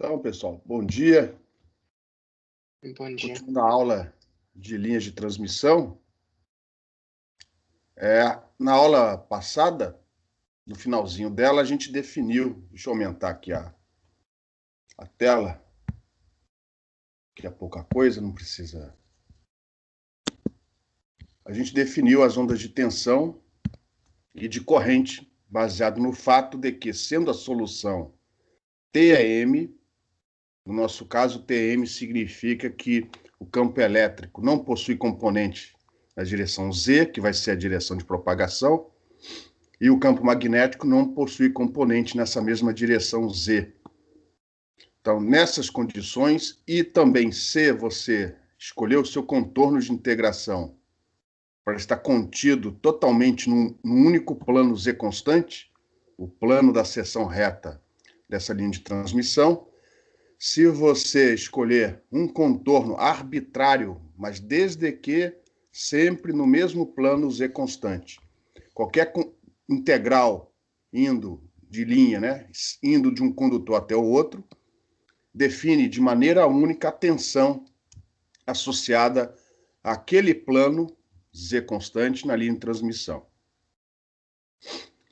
Então, pessoal, bom dia. Bom dia. Continuando a aula de linhas de transmissão. Na aula passada, no finalzinho dela, a gente definiu, deixa eu aumentar aqui a tela, que é pouca coisa, não precisa. A gente definiu as ondas de tensão e de corrente, baseado no fato de que, sendo a solução TM, no nosso caso, TM significa que o campo elétrico não possui componente na direção Z, que vai ser a direção de propagação, e o campo magnético não possui componente nessa mesma direção Z. Então, nessas condições, e também se você escolher o seu contorno de integração para estar contido totalmente num único plano Z constante, o plano da seção reta dessa linha de transmissão, se você escolher um contorno arbitrário, mas desde que sempre no mesmo plano Z constante, qualquer integral indo de linha, né, indo de um condutor até o outro, define de maneira única a tensão associada àquele plano Z constante na linha de transmissão.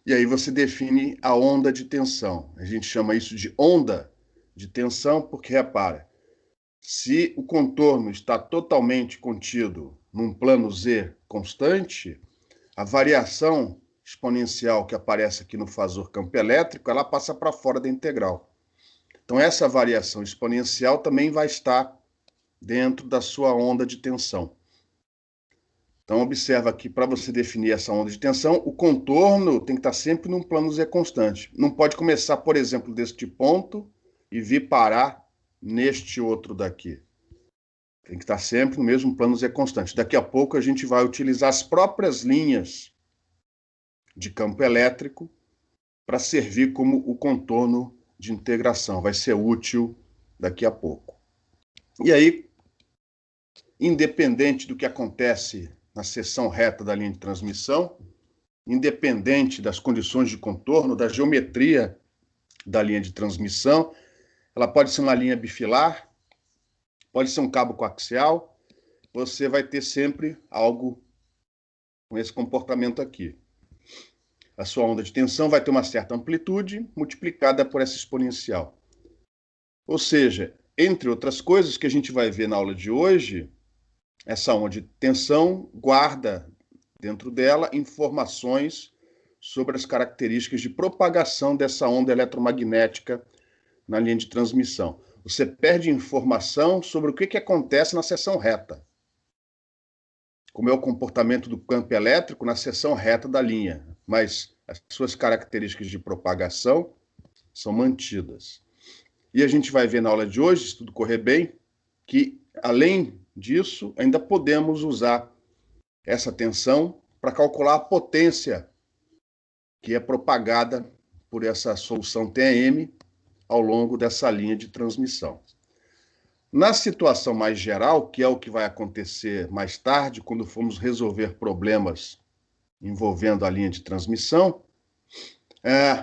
E aí você define a onda de tensão. A gente chama isso de onda de tensão porque, repara, se o contorno está totalmente contido num plano Z constante, a variação exponencial que aparece aqui no fasor campo elétrico, ela passa para fora da integral. Então, essa variação exponencial também vai estar dentro da sua onda de tensão. Então, observa aqui, para você definir essa onda de tensão, o contorno tem que estar sempre num plano Z constante. Não pode começar, por exemplo, deste ponto e vir parar neste outro daqui. Tem que estar sempre no mesmo plano Z constante. Daqui a pouco a gente vai utilizar as próprias linhas de campo elétrico para servir como o contorno de integração. Vai ser útil daqui a pouco. E aí, independente do que acontece na seção reta da linha de transmissão, independente das condições de contorno, da geometria da linha de transmissão, ela pode ser uma linha bifilar, pode ser um cabo coaxial, você vai ter sempre algo com esse comportamento aqui. A sua onda de tensão vai ter uma certa amplitude multiplicada por essa exponencial. Ou seja, entre outras coisas que a gente vai ver na aula de hoje, essa onda de tensão guarda dentro dela informações sobre as características de propagação dessa onda eletromagnética na linha de transmissão. Você perde informação sobre o que acontece na seção reta, como é o comportamento do campo elétrico na seção reta da linha, mas as suas características de propagação são mantidas. E a gente vai ver na aula de hoje, se tudo correr bem, que, além disso, ainda podemos usar essa tensão para calcular a potência que é propagada por essa solução TM ao longo dessa linha de transmissão. Na situação mais geral, que é o que vai acontecer mais tarde, quando formos resolver problemas envolvendo a linha de transmissão,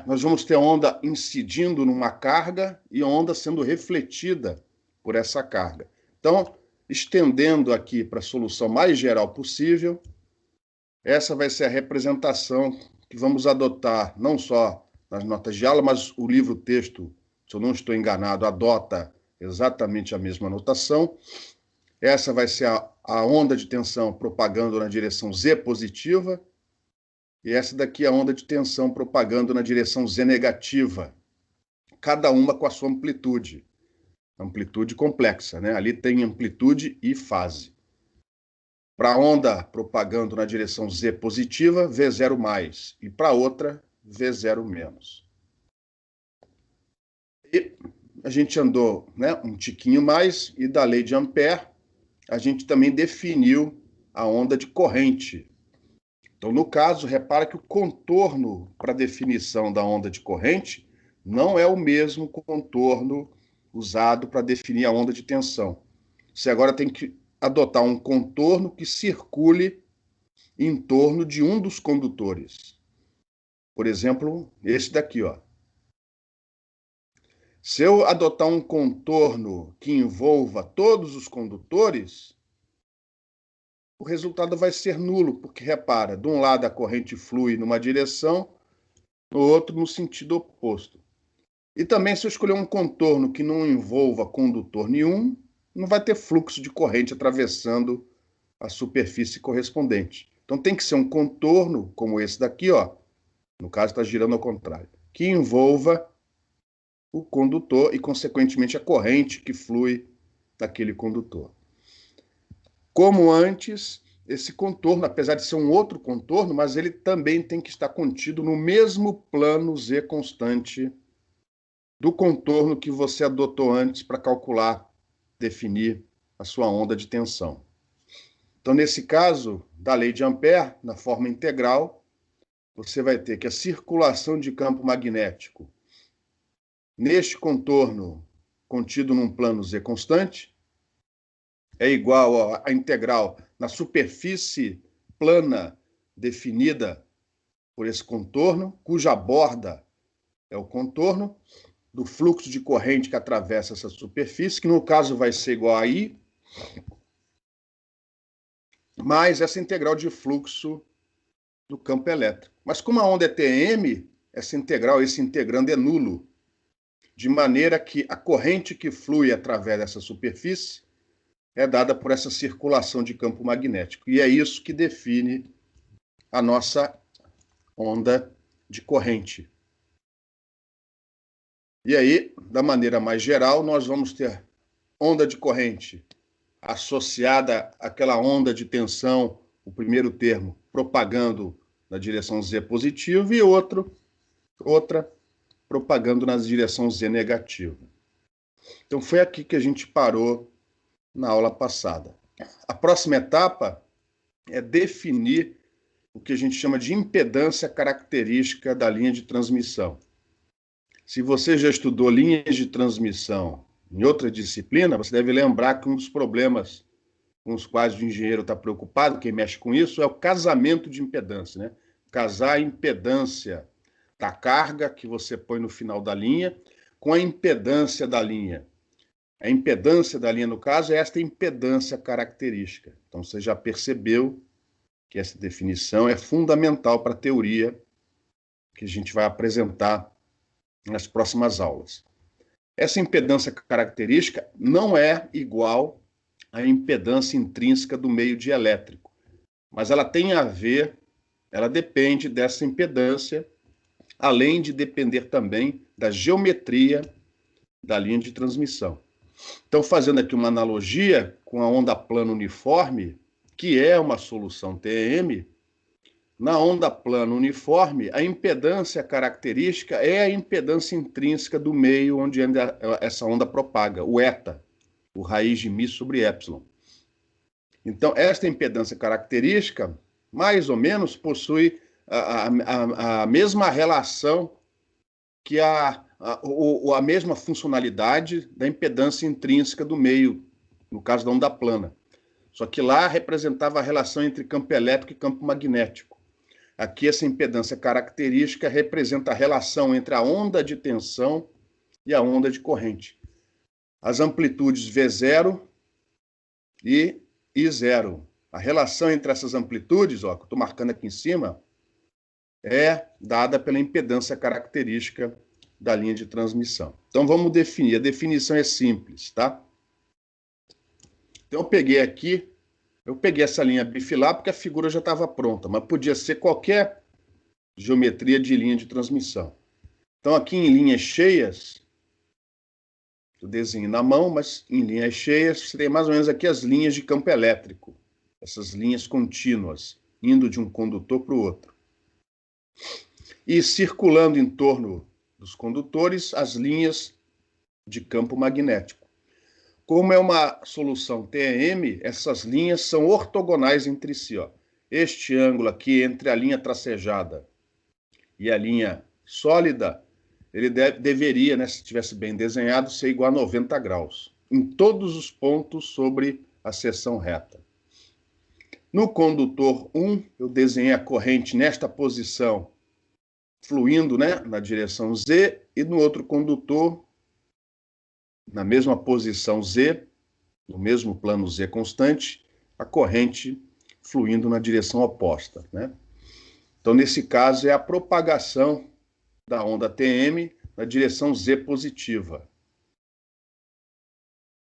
nós vamos ter onda incidindo numa carga e onda sendo refletida por essa carga. Então, estendendo aqui para a solução mais geral possível, essa vai ser a representação que vamos adotar, não só nas notas de aula, mas o livro-texto, se eu não estou enganado, adota exatamente a mesma notação. Essa vai ser a onda de tensão propagando na direção Z positiva, e essa daqui é a onda de tensão propagando na direção Z negativa, cada uma com a sua amplitude. Amplitude complexa, né? Ali tem amplitude e fase. Para a onda propagando na direção Z positiva, V0 mais, e para outra, V0 menos. E a gente andou, né, um tiquinho mais, e da lei de Ampère, a gente também definiu a onda de corrente. Então, no caso, repara que o contorno para definição da onda de corrente não é o mesmo contorno usado para definir a onda de tensão. Você agora tem que adotar um contorno que circule em torno de um dos condutores. Por exemplo, esse daqui, ó. Se eu adotar um contorno que envolva todos os condutores, o resultado vai ser nulo, porque, repara, de um lado a corrente flui numa direção, no outro no sentido oposto. E também, se eu escolher um contorno que não envolva condutor nenhum, não vai ter fluxo de corrente atravessando a superfície correspondente. Então, tem que ser um contorno, como esse daqui, ó, no caso está girando ao contrário, que envolva o condutor e, consequentemente, a corrente que flui daquele condutor. Como antes, esse contorno, apesar de ser um outro contorno, mas ele também tem que estar contido no mesmo plano Z constante do contorno que você adotou antes para calcular, definir a sua onda de tensão. Então, nesse caso, da lei de Ampère, na forma integral, você vai ter que a circulação de campo magnético neste contorno contido num plano Z constante é igual à integral na superfície plana definida por esse contorno, cuja borda é o contorno, do fluxo de corrente que atravessa essa superfície, que no caso vai ser igual a I, mais essa integral de fluxo do campo elétrico. Mas como a onda é Tm, essa integral, esse integrando é nulo, de maneira que a corrente que flui através dessa superfície é dada por essa circulação de campo magnético. E é isso que define a nossa onda de corrente. E aí, da maneira mais geral, nós vamos ter onda de corrente associada àquela onda de tensão, o primeiro termo, propagando na direção Z positiva, e outra propagando na direção Z negativa. Então, foi aqui que a gente parou na aula passada. A próxima etapa é definir o que a gente chama de impedância característica da linha de transmissão. Se você já estudou linhas de transmissão em outra disciplina, você deve lembrar que um dos problemas com os quais o engenheiro está preocupado, quem mexe com isso, é o casamento de impedância, né? Casar a impedância da carga que você põe no final da linha com a impedância da linha. A impedância da linha, no caso, é esta impedância característica. Então, você já percebeu que essa definição é fundamental para a teoria que a gente vai apresentar nas próximas aulas. Essa impedância característica não é igual à impedância intrínseca do meio dielétrico, mas ela tem a ver, ela depende dessa impedância, além de depender também da geometria da linha de transmissão. Então, fazendo aqui uma analogia com a onda plana uniforme, que é uma solução TEM, na onda plana uniforme, a impedância característica é a impedância intrínseca do meio onde essa onda propaga, o eta, o raiz de μ sobre epsilon. Então, esta impedância característica, mais ou menos, possui a mesma relação que a mesma funcionalidade da impedância intrínseca do meio, no caso da onda plana. Só que lá representava a relação entre campo elétrico e campo magnético. Aqui, essa impedância característica representa a relação entre a onda de tensão e a onda de corrente. As amplitudes V0 e I0. A relação entre essas amplitudes, ó, que eu estou marcando aqui em cima, é dada pela impedância característica da linha de transmissão. Então, vamos definir. A definição é simples, tá? Então, eu peguei essa linha bifilar porque a figura já estava pronta, mas podia ser qualquer geometria de linha de transmissão. Então, aqui em linhas cheias, eu desenho na mão, mas em linhas cheias, você tem mais ou menos aqui as linhas de campo elétrico, essas linhas contínuas, indo de um condutor para o outro. E circulando em torno dos condutores, as linhas de campo magnético. Como é uma solução TEM, essas linhas são ortogonais entre si. Ó. Este ângulo aqui entre a linha tracejada e a linha sólida, ele deveria, né, se estivesse bem desenhado, ser igual a 90 graus, em todos os pontos sobre a seção reta. No condutor 1, eu desenhei a corrente nesta posição, fluindo, né, na direção Z, e no outro condutor, na mesma posição Z, no mesmo plano Z constante, a corrente fluindo na direção oposta, né? Então, nesse caso, é a propagação da onda TM na direção Z positiva.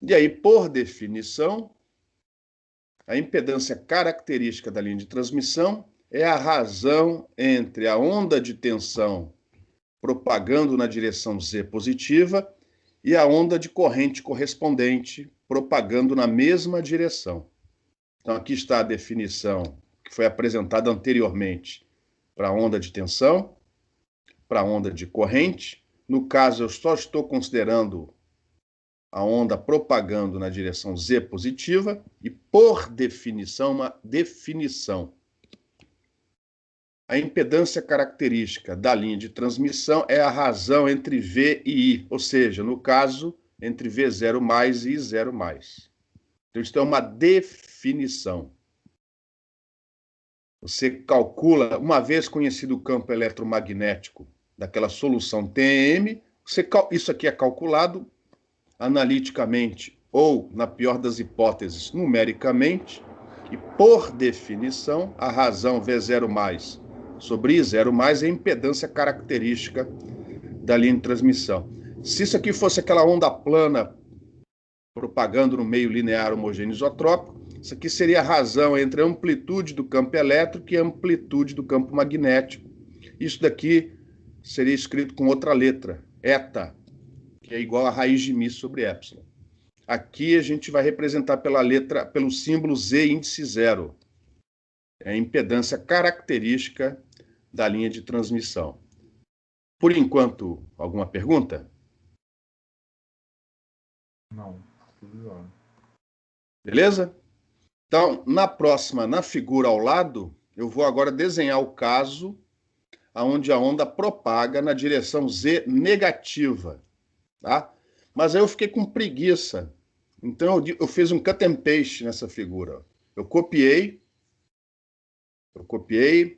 E aí, por definição, a impedância característica da linha de transmissão é a razão entre a onda de tensão propagando na direção Z positiva e a onda de corrente correspondente propagando na mesma direção. Então, aqui está a definição que foi apresentada anteriormente para a onda de tensão, para a onda de corrente. No caso, eu só estou considerando a onda propagando na direção Z positiva e, por definição, uma definição. A impedância característica da linha de transmissão é a razão entre V e I, ou seja, no caso, entre V0 mais e I0 mais. Então, isso é uma definição. Você calcula, uma vez conhecido o campo eletromagnético daquela solução TM, isso aqui é calculado analiticamente ou, na pior das hipóteses, numericamente, e, por definição, a razão V0 mais sobre I0 mais é a impedância característica da linha de transmissão. Se isso aqui fosse aquela onda plana propagando no meio linear homogêneo isotrópico, isso aqui seria a razão entre a amplitude do campo elétrico e a amplitude do campo magnético. Isso daqui seria escrito com outra letra, eta, que é igual a raiz de mi sobre epsilon. Aqui a gente vai representar pelo símbolo Z índice 0. É a impedância característica da linha de transmissão. Por enquanto, alguma pergunta? Não, tudo bem. Beleza? Então, na próxima, na figura ao lado, eu vou agora desenhar o caso onde a onda propaga na direção Z negativa, tá? Mas aí eu fiquei com preguiça. Então, eu fiz um cut and paste nessa figura. Eu copiei,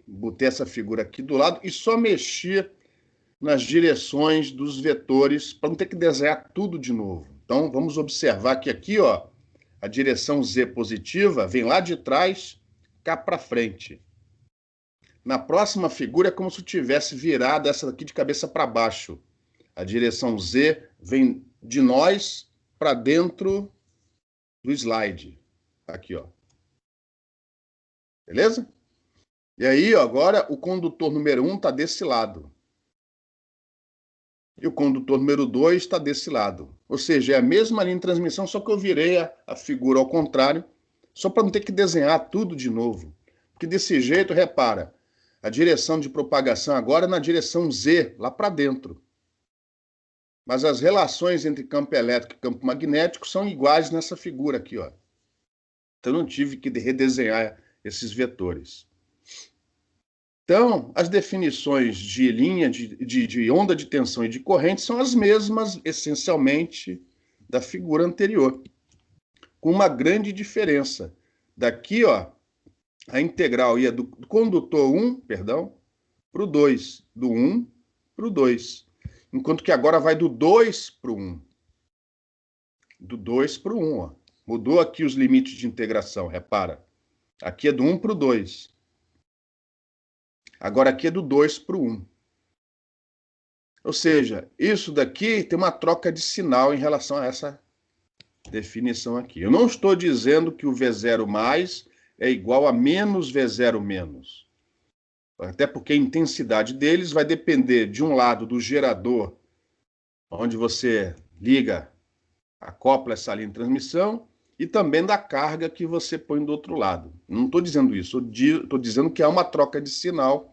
botei essa figura aqui do lado e só mexi nas direções dos vetores para não ter que desenhar tudo de novo. Então, vamos observar que aqui, ó, a direção Z positiva vem lá de trás, cá para frente. Na próxima figura é como se eu tivesse virado essa daqui de cabeça para baixo. A direção Z vem de nós para dentro do slide. Aqui, ó. Beleza? E aí, ó, agora o condutor número 1 está desse lado. E o condutor número 2 está desse lado. Ou seja, é a mesma linha de transmissão, só que eu virei a figura ao contrário, só para não ter que desenhar tudo de novo. Porque desse jeito, repara, a direção de propagação agora é na direção Z, lá para dentro. Mas as relações entre campo elétrico e campo magnético são iguais nessa figura aqui, ó. Então, eu não tive que redesenhar esses vetores. Então, as definições de linha, de onda de tensão e de corrente são as mesmas, essencialmente, da figura anterior, com uma grande diferença. Daqui, ó, a integral ia do condutor 1, perdão, para o 2, do 1 para o 2, enquanto que agora vai do 2 para o 1. Do 2 para o 1, ó. Mudou aqui os limites de integração, repara. Aqui é do 1 para o 2. Agora aqui é do 2 para o 1. Ou seja, isso daqui tem uma troca de sinal em relação a essa definição aqui. Eu não estou dizendo que o V0 mais é igual a menos V0 menos. Até porque a intensidade deles vai depender, de um lado, do gerador, onde você liga, acopla essa linha de transmissão, e também da carga que você põe do outro lado. Não estou dizendo isso, estou dizendo que há uma troca de sinal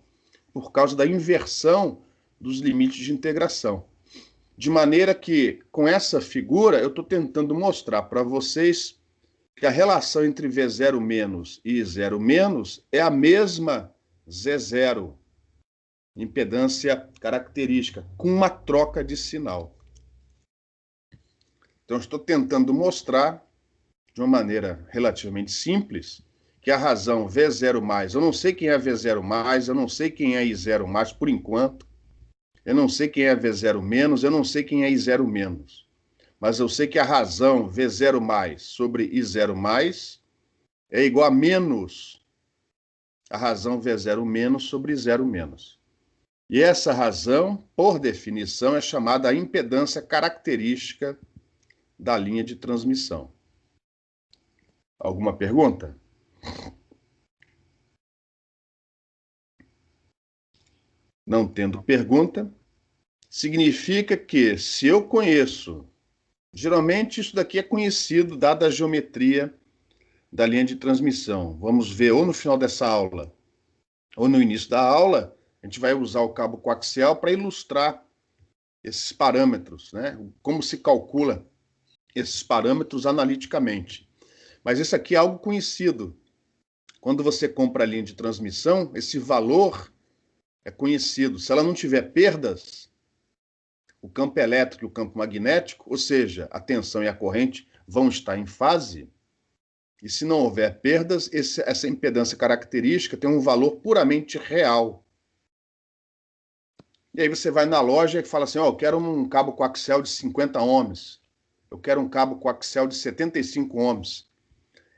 por causa da inversão dos limites de integração. De maneira que, com essa figura, eu estou tentando mostrar para vocês que a relação entre V0 menos e I0 menos é a mesma Z0, impedância característica, com uma troca de sinal. Então, estou tentando mostrar, de uma maneira relativamente simples, que a razão V0 mais, eu não sei quem é V0 mais, eu não sei quem é I0 mais por enquanto, eu não sei quem é V0 menos, eu não sei quem é I0 menos. mas eu sei que a razão V0 mais sobre I0 mais é igual a menos a razão V0 menos sobre I0 menos. E essa razão, por definição, é chamada a impedância característica da linha de transmissão. Alguma pergunta? Não tendo pergunta, significa que se eu conheço, geralmente isso daqui é conhecido, dada a geometria da linha de transmissão. Vamos ver ou no final dessa aula, ou no início da aula, a gente vai usar o cabo coaxial para ilustrar esses parâmetros, né? Como se calcula esses parâmetros analiticamente. Mas isso aqui é algo conhecido. Quando você compra a linha de transmissão, esse valor é conhecido. Se ela não tiver perdas, o campo elétrico e o campo magnético, ou seja, a tensão e a corrente, vão estar em fase. E se não houver perdas, essa impedância característica tem um valor puramente real. E aí você vai na loja e fala assim, eu quero um cabo coaxial de 50 ohms. Eu quero um cabo coaxial de 75 ohms.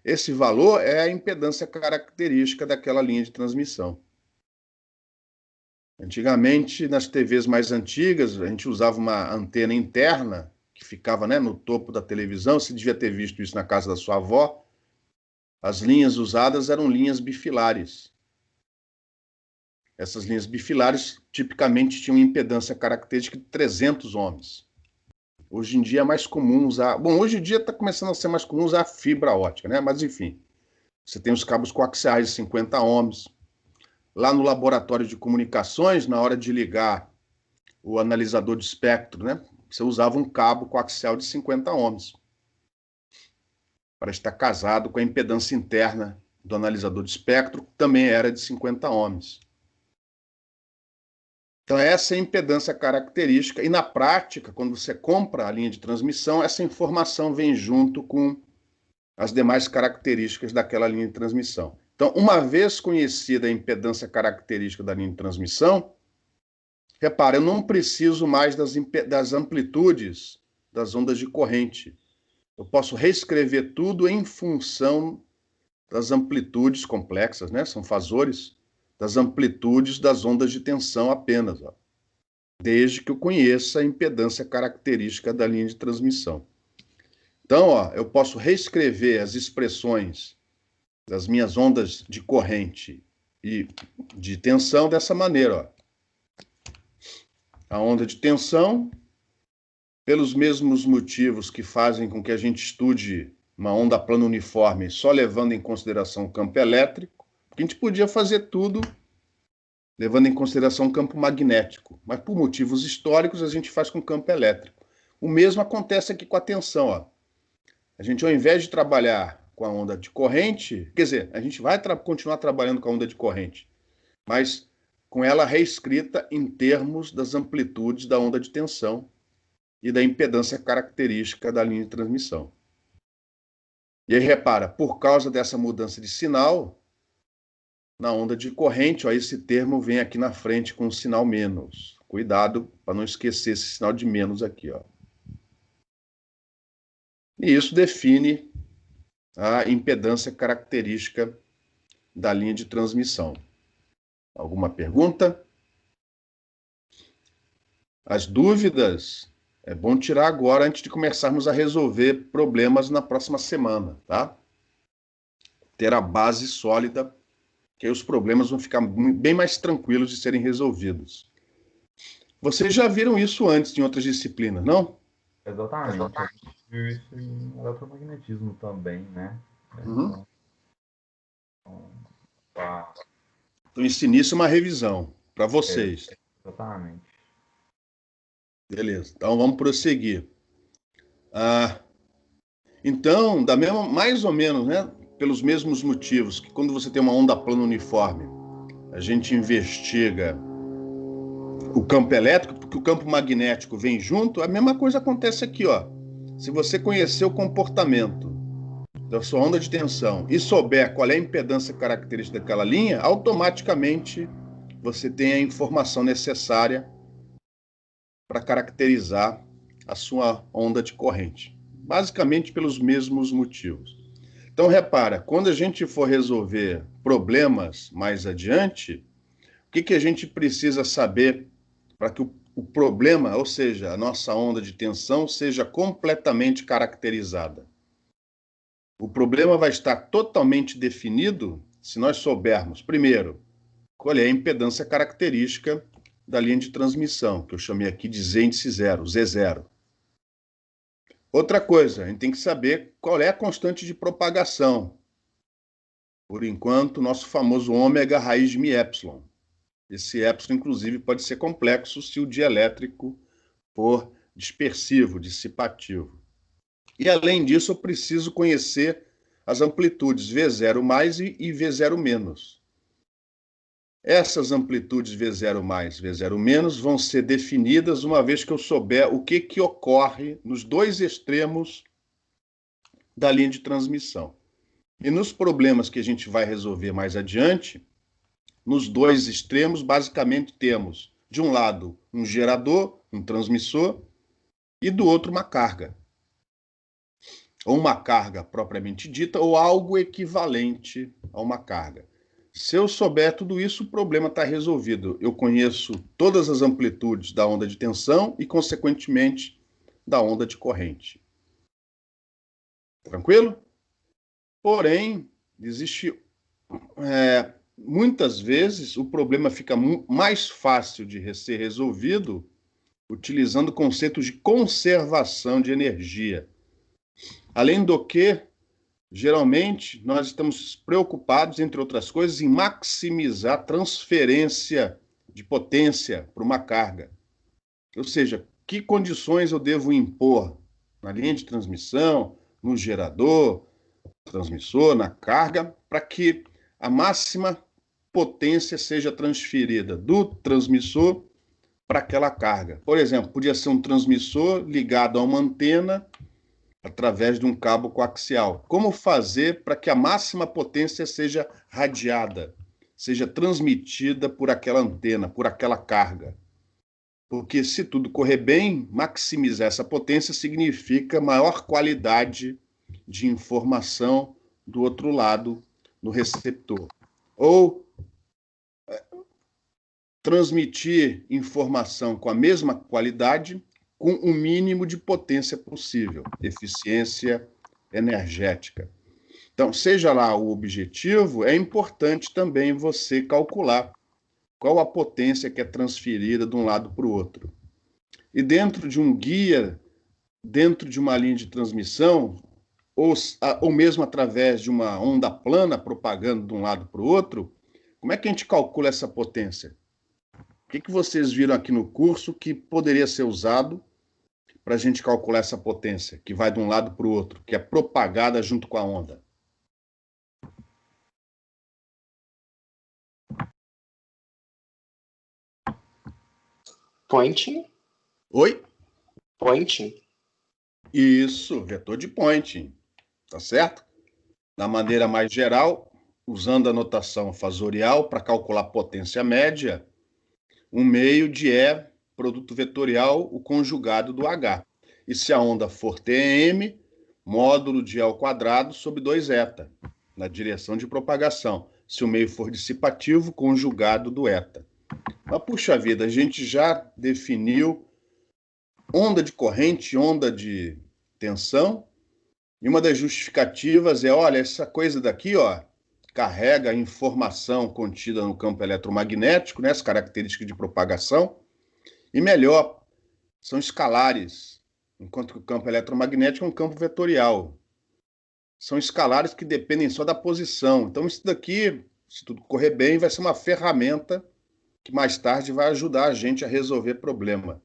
Esse valor é a impedância característica daquela linha de transmissão. Antigamente, nas TVs mais antigas, a gente usava uma antena interna que ficava, né, no topo da televisão. Você devia ter visto isso na casa da sua avó. As linhas usadas eram linhas bifilares. Essas linhas bifilares tipicamente tinham impedância característica de 300 ohms. Hoje em dia é mais comum usar... Bom, hoje em dia está começando a ser mais comum usar fibra ótica, né? Mas enfim, você tem os cabos coaxiais de 50 ohms. Lá no laboratório de comunicações, na hora de ligar o analisador de espectro, né? Você usava um cabo coaxial de 50 ohms para estar casado com a impedância interna do analisador de espectro, que também era de 50 ohms. Então, essa é a impedância característica. E, na prática, quando você compra a linha de transmissão, essa informação vem junto com as demais características daquela linha de transmissão. Então, uma vez conhecida a impedância característica da linha de transmissão, repara, eu não preciso mais das amplitudes das ondas de corrente. Eu posso reescrever tudo em função das amplitudes complexas, né? São fasores, das amplitudes das ondas de tensão apenas, ó, desde que eu conheça a impedância característica da linha de transmissão. Então, ó, eu posso reescrever as expressões das minhas ondas de corrente e de tensão dessa maneira, ó. A onda de tensão, pelos mesmos motivos que fazem com que a gente estude uma onda plana uniforme só levando em consideração o campo elétrico, porque a gente podia fazer tudo levando em consideração o campo magnético, mas por motivos históricos a gente faz com campo elétrico. O mesmo acontece aqui com a tensão, ó. A gente, ao invés de trabalhar com a onda de corrente, quer dizer, a gente vai continuar trabalhando com a onda de corrente, mas com ela reescrita em termos das amplitudes da onda de tensão e da impedância característica da linha de transmissão. E aí, repara, por causa dessa mudança de sinal, na onda de corrente, ó, esse termo vem aqui na frente com o sinal menos. Cuidado para não esquecer esse sinal de menos aqui, ó. E isso define a impedância característica da linha de transmissão. Alguma pergunta? As dúvidas é bom tirar agora antes de começarmos a resolver problemas na próxima semana, tá? Ter a base sólida, que aí os problemas vão ficar bem mais tranquilos de serem resolvidos. Vocês já viram isso antes em outras disciplinas, não? Exatamente. A gente viu isso em eletromagnetismo também, né? Uhum. Tá. Então, esse início é uma revisão para vocês. Exatamente. Beleza, então vamos prosseguir. Então, mais ou menos, né, pelos mesmos motivos que quando você tem uma onda plana uniforme, a gente investiga o campo elétrico, porque o campo magnético vem junto, a mesma coisa acontece aqui, ó. Se você conhecer o comportamento da sua onda de tensão e souber qual é a impedância característica daquela linha, automaticamente você tem a informação necessária para caracterizar a sua onda de corrente, basicamente pelos mesmos motivos. Então, repara, quando a gente for resolver problemas mais adiante, o que a gente precisa saber para que o problema, ou seja, a nossa onda de tensão, seja completamente caracterizada? O problema vai estar totalmente definido se nós soubermos, primeiro, qual é a impedância característica da linha de transmissão, que eu chamei aqui de Z índice zero, Z0. Outra coisa, a gente tem que saber qual é a constante de propagação. Por enquanto, nosso famoso ômega raiz de μ. Esse epsilon, inclusive, pode ser complexo se o dielétrico for dispersivo, dissipativo. E, além disso, eu preciso conhecer as amplitudes V0 mais e V0 menos. Essas amplitudes V0 mais, V0 menos vão ser definidas uma vez que eu souber o que ocorre nos dois extremos da linha de transmissão. E nos problemas que a gente vai resolver mais adiante, nos dois extremos, basicamente temos, de um lado, um gerador, um transmissor, e do outro, uma carga. Ou uma carga propriamente dita, ou algo equivalente a uma carga. Se eu souber tudo isso, o problema está resolvido. Eu conheço todas as amplitudes da onda de tensão e, consequentemente, da onda de corrente. Tranquilo? Porém, existe... muitas vezes, o problema fica mais fácil de ser resolvido utilizando conceitos de conservação de energia. Além do que, geralmente, nós estamos preocupados, entre outras coisas, em maximizar a transferência de potência para uma carga. Ou seja, que condições eu devo impor na linha de transmissão, no gerador, transmissor, na carga, para que a máxima potência seja transferida do transmissor para aquela carga. Por exemplo, podia ser um transmissor ligado a uma antena através de um cabo coaxial. Como fazer para que a máxima potência seja radiada, seja transmitida por aquela antena, por aquela carga? Porque se tudo correr bem, maximizar essa potência significa maior qualidade de informação do outro lado, no receptor. Ou transmitir informação com a mesma qualidade, com o mínimo de potência possível, eficiência energética. Então, seja lá o objetivo, é importante também você calcular qual a potência que é transferida de um lado para o outro. E dentro de um guia, dentro de uma linha de transmissão, ou mesmo através de uma onda plana propagando de um lado para o outro, como é que a gente calcula essa potência? O que vocês viram aqui no curso que poderia ser usado para a gente calcular essa potência, que vai de um lado para o outro, que é propagada junto com a onda? Pointing? Oi? Pointing? Isso, vetor de Poynting, tá certo? Da maneira mais geral, usando a notação fasorial para calcular potência média, um meio de E, produto vetorial, o conjugado do H. E se a onda for TM, módulo de E ao quadrado sobre 2 eta, na direção de propagação. Se o meio for dissipativo, conjugado do eta. Mas, puxa vida, a gente já definiu onda de corrente, onda de tensão, e uma das justificativas é, olha, essa coisa daqui, ó, carrega a informação contida no campo eletromagnético, né, as características de propagação, e melhor, são escalares, enquanto que o campo eletromagnético é um campo vetorial. São escalares que dependem só da posição. Então, isso daqui, se tudo correr bem, vai ser uma ferramenta que mais tarde vai ajudar a gente a resolver problema.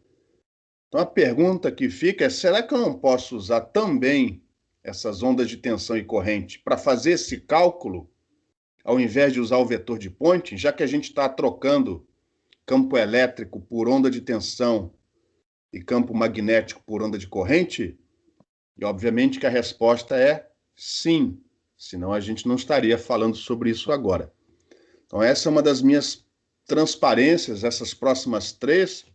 Então, a pergunta que fica é, será que eu não posso usar também essas ondas de tensão e corrente para fazer esse cálculo, ao invés de usar o vetor de Poynting, já que a gente está trocando campo elétrico por onda de tensão e campo magnético por onda de corrente? E, obviamente, que a resposta é sim, senão a gente não estaria falando sobre isso agora. Então, essa é uma das minhas transparências, essas próximas 3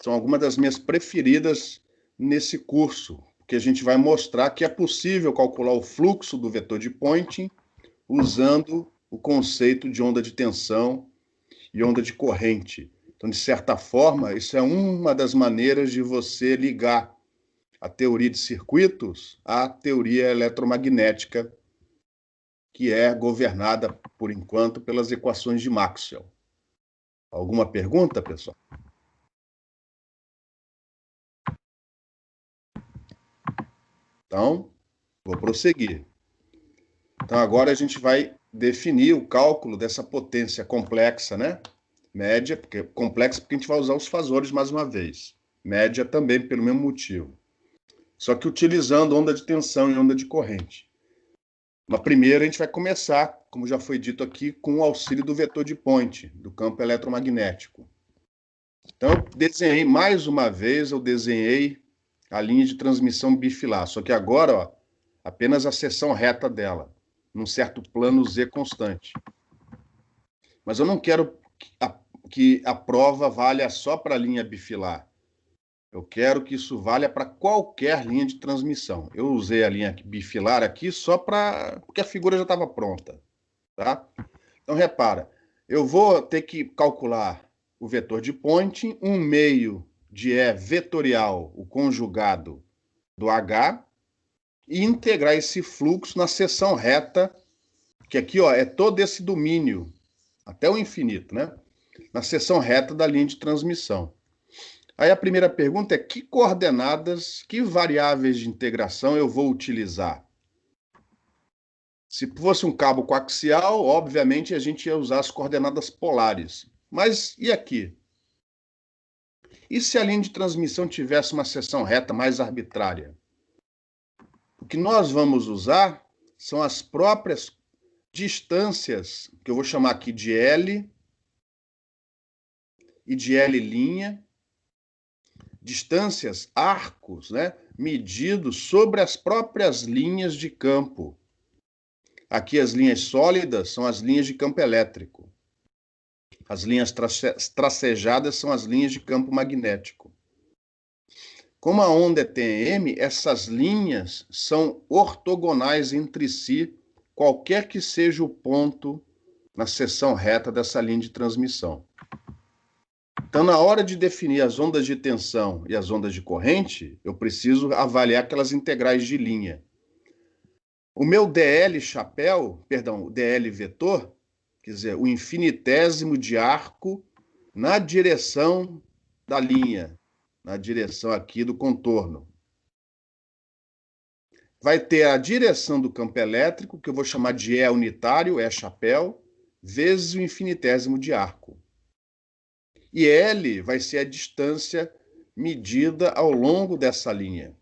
são algumas das minhas preferidas nesse curso, porque a gente vai mostrar que é possível calcular o fluxo do vetor de Poynting usando o conceito de onda de tensão e onda de corrente. Então, de certa forma, isso é uma das maneiras de você ligar a teoria de circuitos à teoria eletromagnética, que é governada, por enquanto, pelas equações de Maxwell. Alguma pergunta, pessoal? Então, vou prosseguir. Então, agora a gente vai definir o cálculo dessa potência complexa, né? Média, porque complexa porque a gente vai usar os fasores mais uma vez. Média também pelo mesmo motivo. Só que utilizando onda de tensão e onda de corrente. Na primeira, a gente vai começar, como já foi dito aqui, com o auxílio do vetor de Poynting, do campo eletromagnético. Então, eu desenhei, mais uma vez, eu desenhei a linha de transmissão bifilar, só que agora, ó, apenas a seção reta dela, num certo plano Z constante. Mas eu não quero que a prova valha só para a linha bifilar. Eu quero que isso valha para qualquer linha de transmissão. Eu usei a linha bifilar aqui só porque a figura já estava pronta, tá? Então, repara, eu vou ter que calcular o vetor de Poynting, um meio de E vetorial, o conjugado do H, e integrar esse fluxo na seção reta, que aqui ó, é todo esse domínio, até o infinito, né? Na seção reta da linha de transmissão. Aí a primeira pergunta é: que coordenadas, que variáveis de integração eu vou utilizar? Se fosse um cabo coaxial, obviamente a gente ia usar as coordenadas polares. Mas e aqui? E se a linha de transmissão tivesse uma seção reta mais arbitrária? O que nós vamos usar são as próprias distâncias, que eu vou chamar aqui de L e de L', distâncias, arcos, né, medidos sobre as próprias linhas de campo. Aqui as linhas sólidas são as linhas de campo elétrico. As linhas tracejadas são as linhas de campo magnético. Como a onda é TM, essas linhas são ortogonais entre si, qualquer que seja o ponto na seção reta dessa linha de transmissão. Então, na hora de definir as ondas de tensão e as ondas de corrente, eu preciso avaliar aquelas integrais de linha. O meu DL chapéu, perdão, o DL vetor, quer dizer, o infinitésimo de arco na direção da linha, na direção aqui do contorno. Vai ter a direção do campo elétrico, que eu vou chamar de E unitário, E chapéu, vezes o infinitésimo de arco. E L vai ser a distância medida ao longo dessa linha.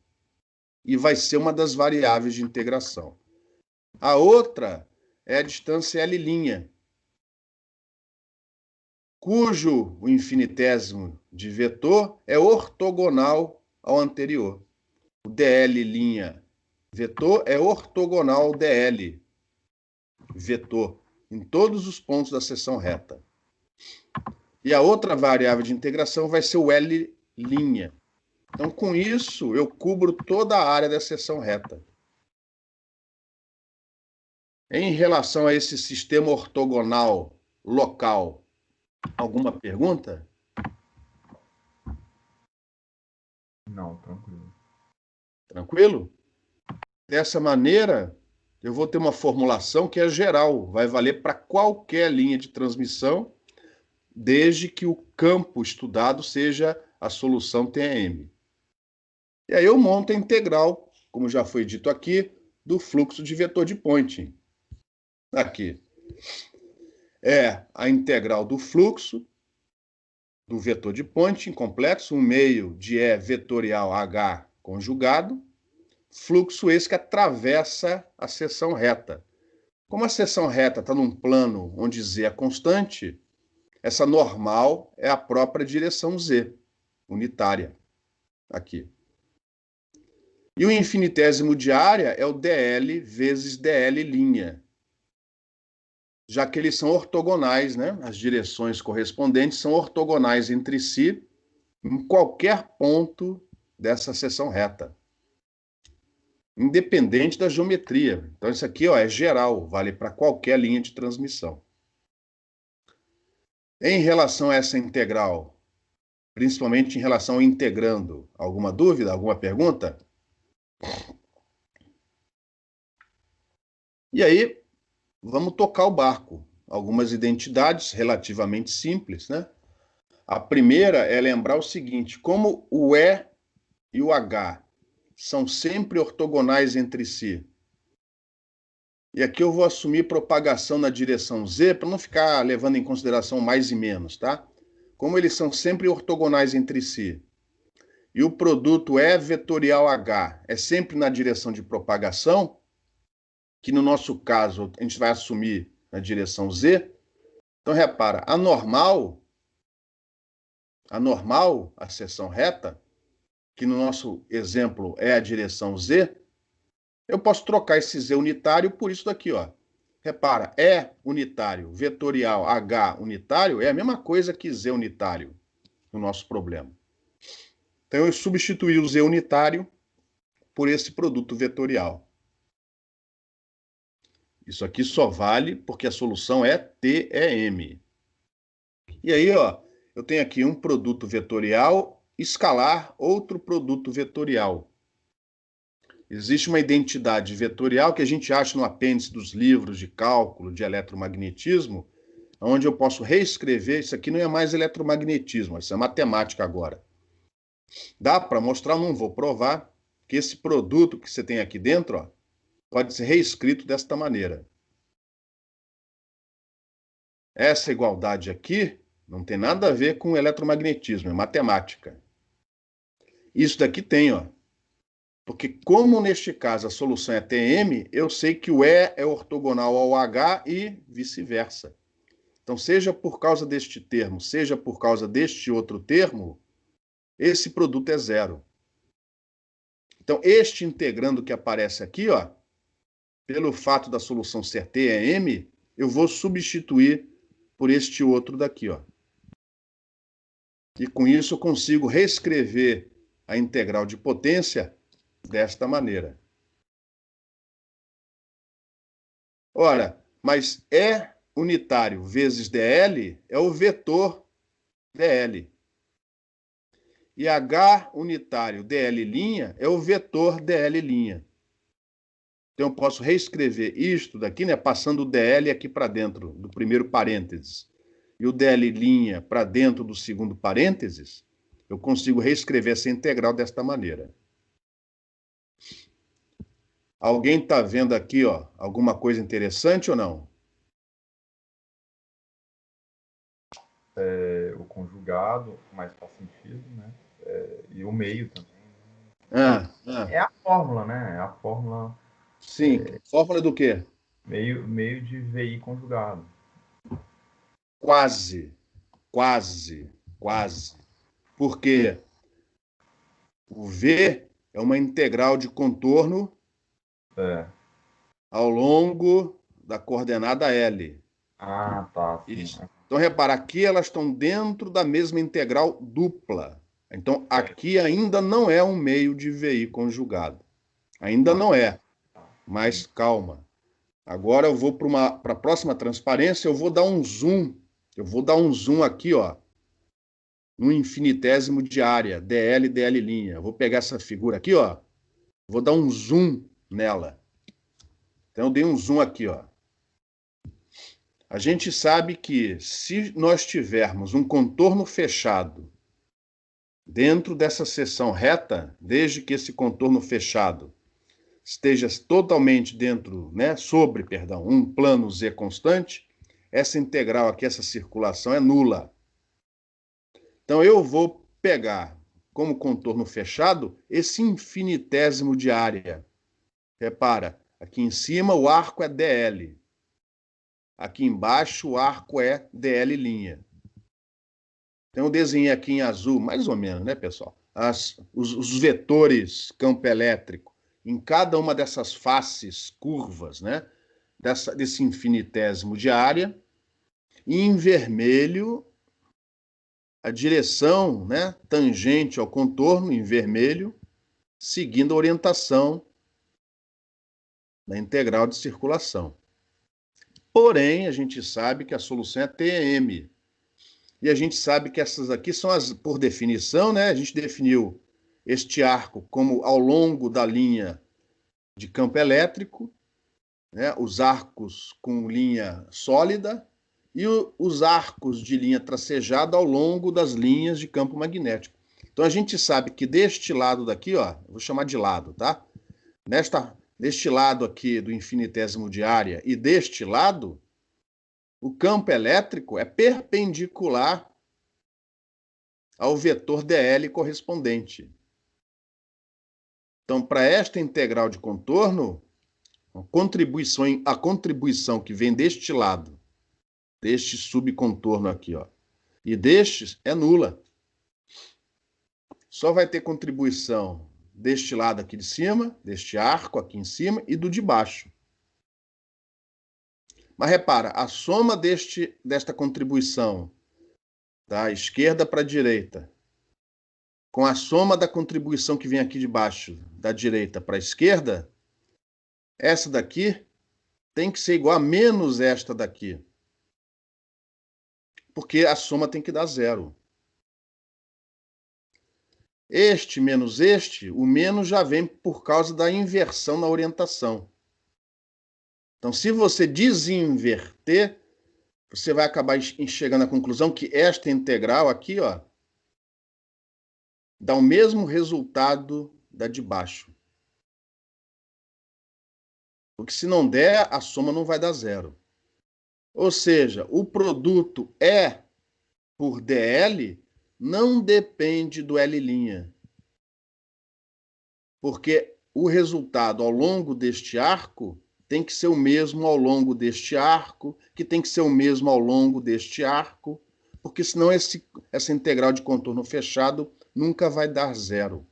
E vai ser uma das variáveis de integração. A outra é a distância L', cujo o infinitésimo de vetor é ortogonal ao anterior. O DL' vetor é ortogonal ao DL vetor em todos os pontos da seção reta. E a outra variável de integração vai ser o L'. Então, com isso, eu cubro toda a área da seção reta. Em relação a esse sistema ortogonal local, alguma pergunta? Não, tranquilo. Tranquilo? Dessa maneira, eu vou ter uma formulação que é geral, vai valer para qualquer linha de transmissão, desde que o campo estudado seja a solução TM. E aí eu monto a integral, como já foi dito aqui, do fluxo de vetor de Poynting. Aqui. É a integral do fluxo do vetor de Poynting complexo, um meio de E vetorial H conjugado, fluxo esse que atravessa a seção reta. Como a seção reta está num plano onde Z é constante, essa normal é a própria direção Z, unitária, aqui. E o infinitésimo de área é o DL vezes DL', já que eles são ortogonais, né? As direções correspondentes são ortogonais entre si em qualquer ponto dessa seção reta, independente da geometria. Então, isso aqui, ó, é geral, vale para qualquer linha de transmissão. Em relação a essa integral, principalmente em relação ao integrando, alguma dúvida, alguma pergunta? E aí, vamos tocar o barco. Algumas identidades relativamente simples, né? A primeira é lembrar o seguinte: como o E e o H são sempre ortogonais entre si, e aqui eu vou assumir propagação na direção Z para não ficar levando em consideração mais e menos, tá? Como eles são sempre ortogonais entre si, e o produto E vetorial H é sempre na direção de propagação, que no nosso caso a gente vai assumir na direção Z. Então, repara, a normal, a seção reta, que no nosso exemplo é a direção Z, eu posso trocar esse Z unitário por isso daqui, ó. Repara, E unitário, vetorial, H unitário, é a mesma coisa que Z unitário no nosso problema. Então, eu substituí o Z unitário por esse produto vetorial. Isso aqui só vale porque a solução é TEM. E aí, ó, eu tenho aqui um produto vetorial escalar, outro produto vetorial. Existe uma identidade vetorial que a gente acha no apêndice dos livros de cálculo, de eletromagnetismo, onde eu posso reescrever. Isso aqui não é mais eletromagnetismo, isso é matemática agora. Dá para mostrar, não vou provar, que esse produto que você tem aqui dentro, ó, pode ser reescrito desta maneira. Essa igualdade aqui não tem nada a ver com eletromagnetismo, é matemática. Isso daqui tem, ó. Porque como neste caso a solução é TM, eu sei que o E é ortogonal ao H e vice-versa. Então, seja por causa deste termo, seja por causa deste outro termo, esse produto é zero. Então, este integrando que aparece aqui, ó, pelo fato da solução ser TM, eu vou substituir por este outro daqui, ó. E com isso eu consigo reescrever a integral de potência desta maneira. Ora, mas E unitário vezes dl é o vetor dl. E H unitário dl' é o vetor dl'. Então eu posso reescrever isto daqui, né, passando o dl aqui para dentro do primeiro parênteses e o dl' para dentro do segundo parênteses, eu consigo reescrever essa integral desta maneira. Alguém está vendo aqui, ó, alguma coisa interessante ou não? O conjugado, mas faz sentido, né? E o meio também. É a fórmula, né? É a fórmula. Sim, fórmula do quê? Meio de VI conjugado. Quase. Porque o V é uma integral de contorno ao longo da coordenada L. Ah, tá. Isso. Então, repara, aqui elas estão dentro da mesma integral dupla. Então, aqui ainda não é um meio de VI conjugado. Ainda não é. Mas calma. Agora eu vou para a próxima transparência, eu vou dar um zoom. Eu vou dar um zoom aqui, ó, no infinitésimo de área, dl, dl'. Eu vou pegar essa figura aqui, ó, vou dar um zoom nela. Então eu dei um zoom aqui, ó. A gente sabe que se nós tivermos um contorno fechado dentro dessa seção reta, desde que esse contorno fechado esteja totalmente dentro, né, sobre, perdão, um plano z constante, essa integral aqui, essa circulação é nula. Então eu vou pegar como contorno fechado esse infinitésimo de área. Repara, aqui em cima o arco é dl. Aqui embaixo o arco é dl'. Então eu desenhei aqui em azul, mais ou menos, né, pessoal? Os vetores campo elétrico em cada uma dessas faces curvas, né? Desse infinitésimo de área. E em vermelho a direção, né, tangente ao contorno, em vermelho, seguindo a orientação da integral de circulação. Porém, a gente sabe que a solução é TM. E a gente sabe que essas aqui são as, por definição, né? A gente definiu este arco como ao longo da linha de campo elétrico, né? Os arcos com linha sólida e os arcos de linha tracejada ao longo das linhas de campo magnético. Então a gente sabe que deste lado daqui, ó, vou chamar de lado, tá? Deste lado aqui do infinitésimo de área e deste lado, o campo elétrico é perpendicular ao vetor dl correspondente. Então, para esta integral de contorno, a contribuição que vem deste lado, deste subcontorno aqui, ó, e deste é nula. Só vai ter contribuição deste lado aqui de cima, deste arco aqui em cima e do de baixo. Mas repara, a soma desta contribuição da esquerda para a direita com a soma da contribuição que vem aqui de baixo, da direita para a esquerda, essa daqui tem que ser igual a menos esta daqui. Porque a soma tem que dar zero. Este menos este, o menos já vem por causa da inversão na orientação. Então, se você desinverter, você vai acabar chegando à conclusão que esta integral aqui, ó, dá o mesmo resultado da de baixo. Porque se não der, a soma não vai dar zero. Ou seja, o produto E por dl não depende do L'. Porque o resultado ao longo deste arco tem que ser o mesmo ao longo deste arco, que tem que ser o mesmo ao longo deste arco, porque senão essa integral de contorno fechado nunca vai dar zero.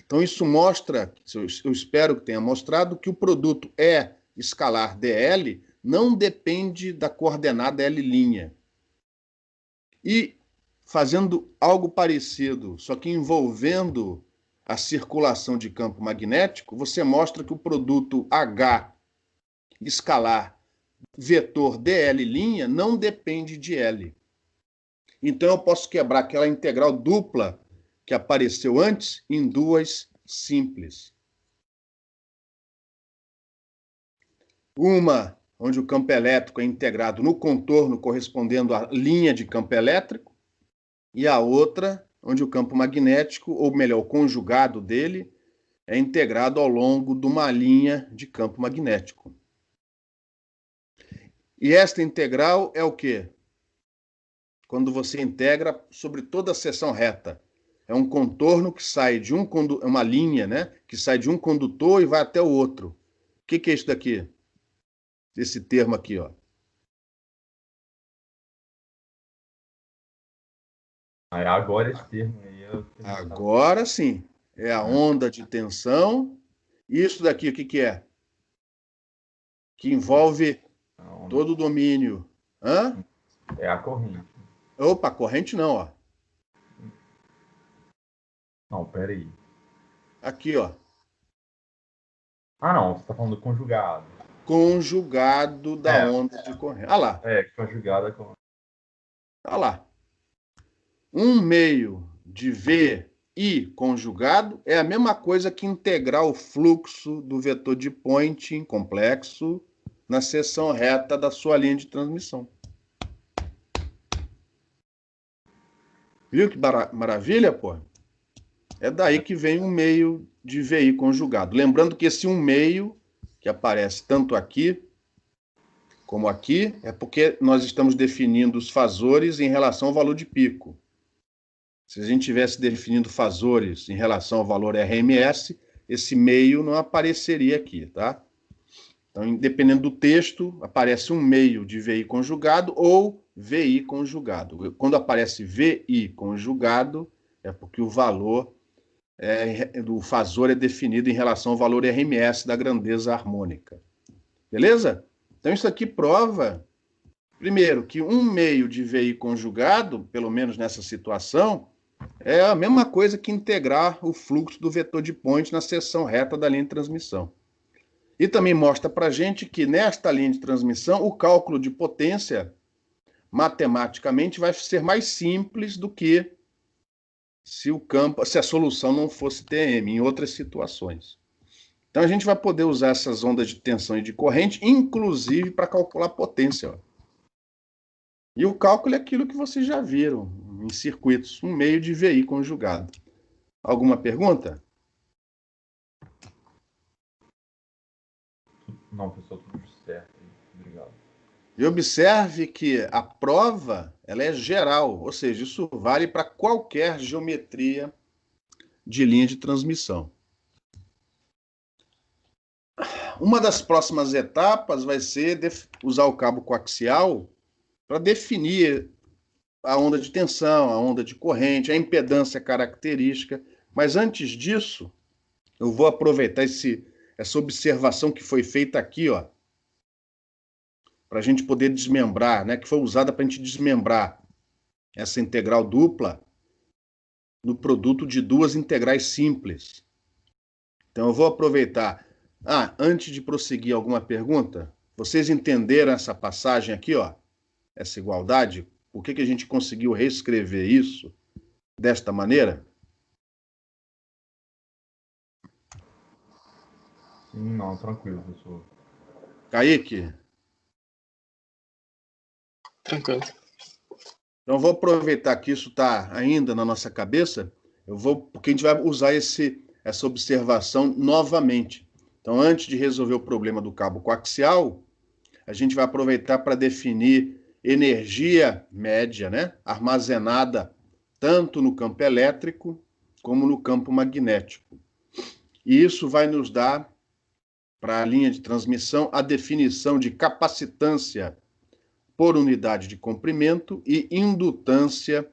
Então isso mostra, eu espero que tenha mostrado, que o produto E escalar dl não depende da coordenada L'. E fazendo algo parecido, só que envolvendo a circulação de campo magnético, você mostra que o produto H escalar vetor dl' não depende de L. Então eu posso quebrar aquela integral dupla que apareceu antes em duas simples. Uma onde o campo elétrico é integrado no contorno correspondendo à linha de campo elétrico, e a outra onde o campo magnético, ou melhor, o conjugado dele, é integrado ao longo de uma linha de campo magnético. E esta integral é o quê? Quando você integra sobre toda a seção reta. É um contorno que sai de uma linha, né? Que sai de um condutor e vai até o outro. O que é isso daqui? Esse termo aqui, ó. Agora esse termo aí... Agora sim. É a onda de tensão. Isso daqui, o que é? Que envolve todo o domínio. Hã? É a corrente. Opa, corrente não, ó. Não, peraí. Aqui, ó. Ah, não, você está falando do conjugado. Conjugado da onda de corrente. Ah lá. Conjugado com... Ah lá. 1/2 de VI conjugado é a mesma coisa que integrar o fluxo do vetor de Poynting complexo na seção reta da sua linha de transmissão. Viu que maravilha, pô? É daí que vem 1/2 de VI conjugado. Lembrando que esse 1/2, que aparece tanto aqui como aqui, é porque nós estamos definindo os fasores em relação ao valor de pico. Se a gente tivesse definindo fasores em relação ao valor RMS, esse meio não apareceria aqui, tá? Então, dependendo do texto, aparece 1/2 de VI conjugado ou VI conjugado. Quando aparece VI conjugado, é porque o valor do fasor é definido em relação ao valor RMS da grandeza harmônica. Beleza? Então, isso aqui prova Primeiro, que um meio de VI conjugado, pelo menos nessa situação, é a mesma coisa que integrar o fluxo do vetor de Point na seção reta da linha de transmissão. E também mostra para a gente que nesta linha de transmissão, o cálculo de potência, matematicamente, vai ser mais simples do que se a solução não fosse TM, em outras situações. Então, a gente vai poder usar essas ondas de tensão e de corrente, inclusive para calcular potência. Ó. E o cálculo é aquilo que vocês já viram em circuitos, um meio de VI conjugado. Alguma pergunta? Não, pessoal, tudo certo. Obrigado. E observe que a prova ela é geral, ou seja, isso vale para qualquer geometria de linha de transmissão. Uma das próximas etapas vai ser usar o cabo coaxial para definir a onda de tensão, a onda de corrente, a impedância característica. Mas antes disso, eu vou aproveitar essa observação que foi feita aqui, ó, para a gente poder desmembrar, né, que foi usada para a gente desmembrar essa integral dupla no produto de duas integrais simples. Então, eu vou aproveitar. Antes de prosseguir, alguma pergunta? Vocês entenderam essa passagem aqui, ó? Essa igualdade? Por que a gente conseguiu reescrever isso desta maneira? Sim, não, tranquilo, professor. Kaique? Tranquilo. Então, eu vou aproveitar que isso está ainda na nossa cabeça, porque a gente vai usar essa observação novamente. Então, antes de resolver o problema do cabo coaxial, a gente vai aproveitar para definir energia média, né, armazenada tanto no campo elétrico como no campo magnético. E isso vai nos dar, para a linha de transmissão, a definição de capacitância por unidade de comprimento e indutância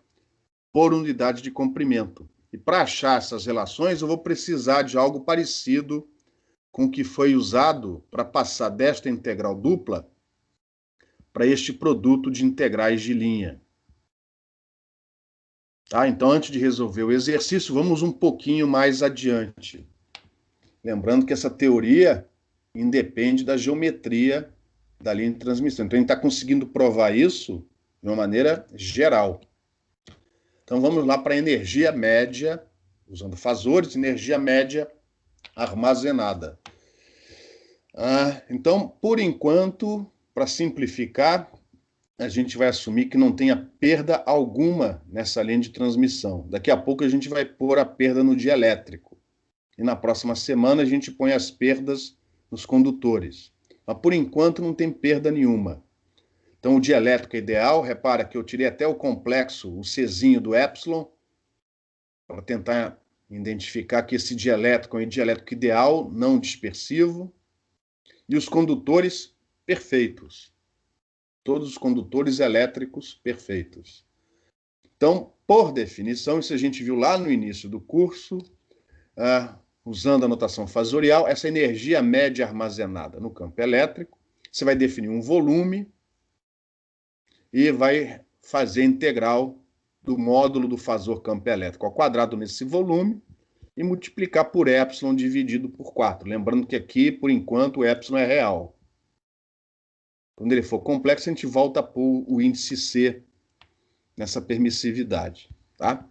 por unidade de comprimento. E para achar essas relações, eu vou precisar de algo parecido com o que foi usado para passar desta integral dupla para este produto de integrais de linha. Tá? Então, antes de resolver o exercício, vamos um pouquinho mais adiante. Lembrando que essa teoria independe da geometria da linha de transmissão. Então, a gente está conseguindo provar isso de uma maneira geral. Então, vamos lá para a energia média, usando fasores, energia média armazenada. Então, por enquanto, para simplificar, a gente vai assumir que não tenha perda alguma nessa linha de transmissão. Daqui a pouco a gente vai pôr a perda no dielétrico. E na próxima semana a gente põe as perdas nos condutores. Mas por enquanto não tem perda nenhuma. Então o dielétrico é ideal, repara que eu tirei até o complexo, o Czinho do epsilon, para tentar identificar que esse dielétrico é um dielétrico ideal, não dispersivo. E os condutores perfeitos. Todos os condutores elétricos perfeitos. Então, por definição, isso a gente viu lá no início do curso, usando a notação fasorial, essa energia média armazenada no campo elétrico, você vai definir um volume e vai fazer a integral do módulo do fasor campo elétrico ao quadrado nesse volume e multiplicar por epsilon dividido por 4. Lembrando que aqui, por enquanto, o epsilon é real. Quando ele for complexo, a gente volta a pôr o índice C nessa permissividade. Tá?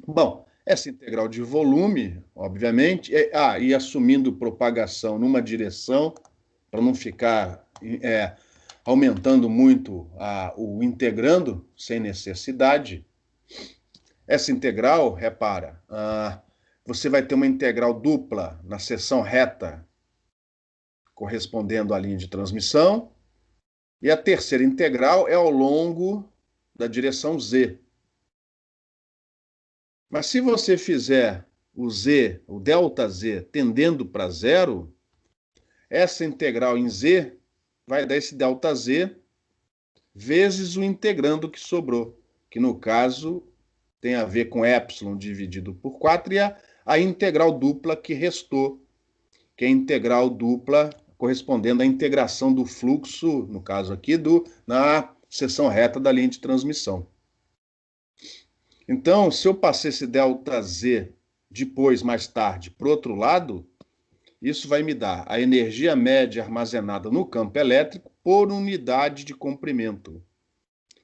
Bom, essa integral de volume, obviamente, e assumindo propagação numa direção, para não ficar aumentando muito o integrando sem necessidade. Essa integral, repara, você vai ter uma integral dupla na seção reta, correspondendo à linha de transmissão, e a terceira integral é ao longo da direção Z. Mas se você fizer o Z, o ΔZ, tendendo para zero, essa integral em Z vai dar esse ΔZ vezes o integrando que sobrou, que no caso tem a ver com epsilon dividido por 4 e a integral dupla que restou, que é a integral dupla correspondendo à integração do fluxo, no caso aqui, na seção reta da linha de transmissão. Então, se eu passei esse ΔZ depois, mais tarde, para o outro lado, isso vai me dar a energia média armazenada no campo elétrico por unidade de comprimento.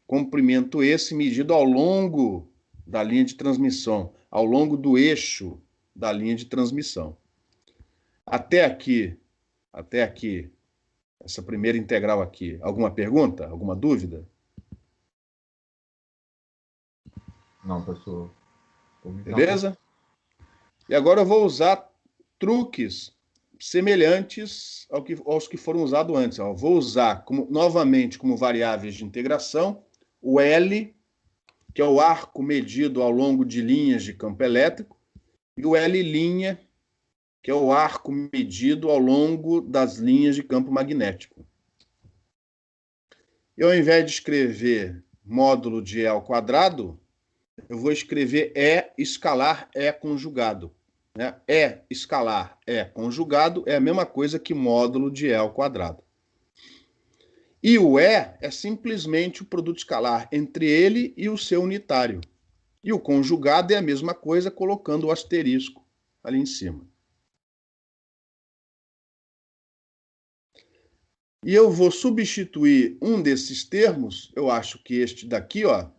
Comprimento esse medido ao longo da linha de transmissão, ao longo do eixo da linha de transmissão. Até aqui, essa primeira integral aqui. Alguma pergunta? Alguma dúvida? Não, professor. Beleza? E agora eu vou usar truques semelhantes aos que foram usados antes. Eu vou usar novamente como variáveis de integração o L, que é o arco medido ao longo de linhas de campo elétrico, e o L', que é o arco medido ao longo das linhas de campo magnético. E ao invés de escrever módulo de E ao quadrado, eu vou escrever E escalar E conjugado. Né? E escalar E conjugado é a mesma coisa que módulo de E ao quadrado. E o E é simplesmente o produto escalar entre ele e o seu unitário. E o conjugado é a mesma coisa, colocando o asterisco ali em cima. E eu vou substituir um desses termos, eu acho que este daqui, ó,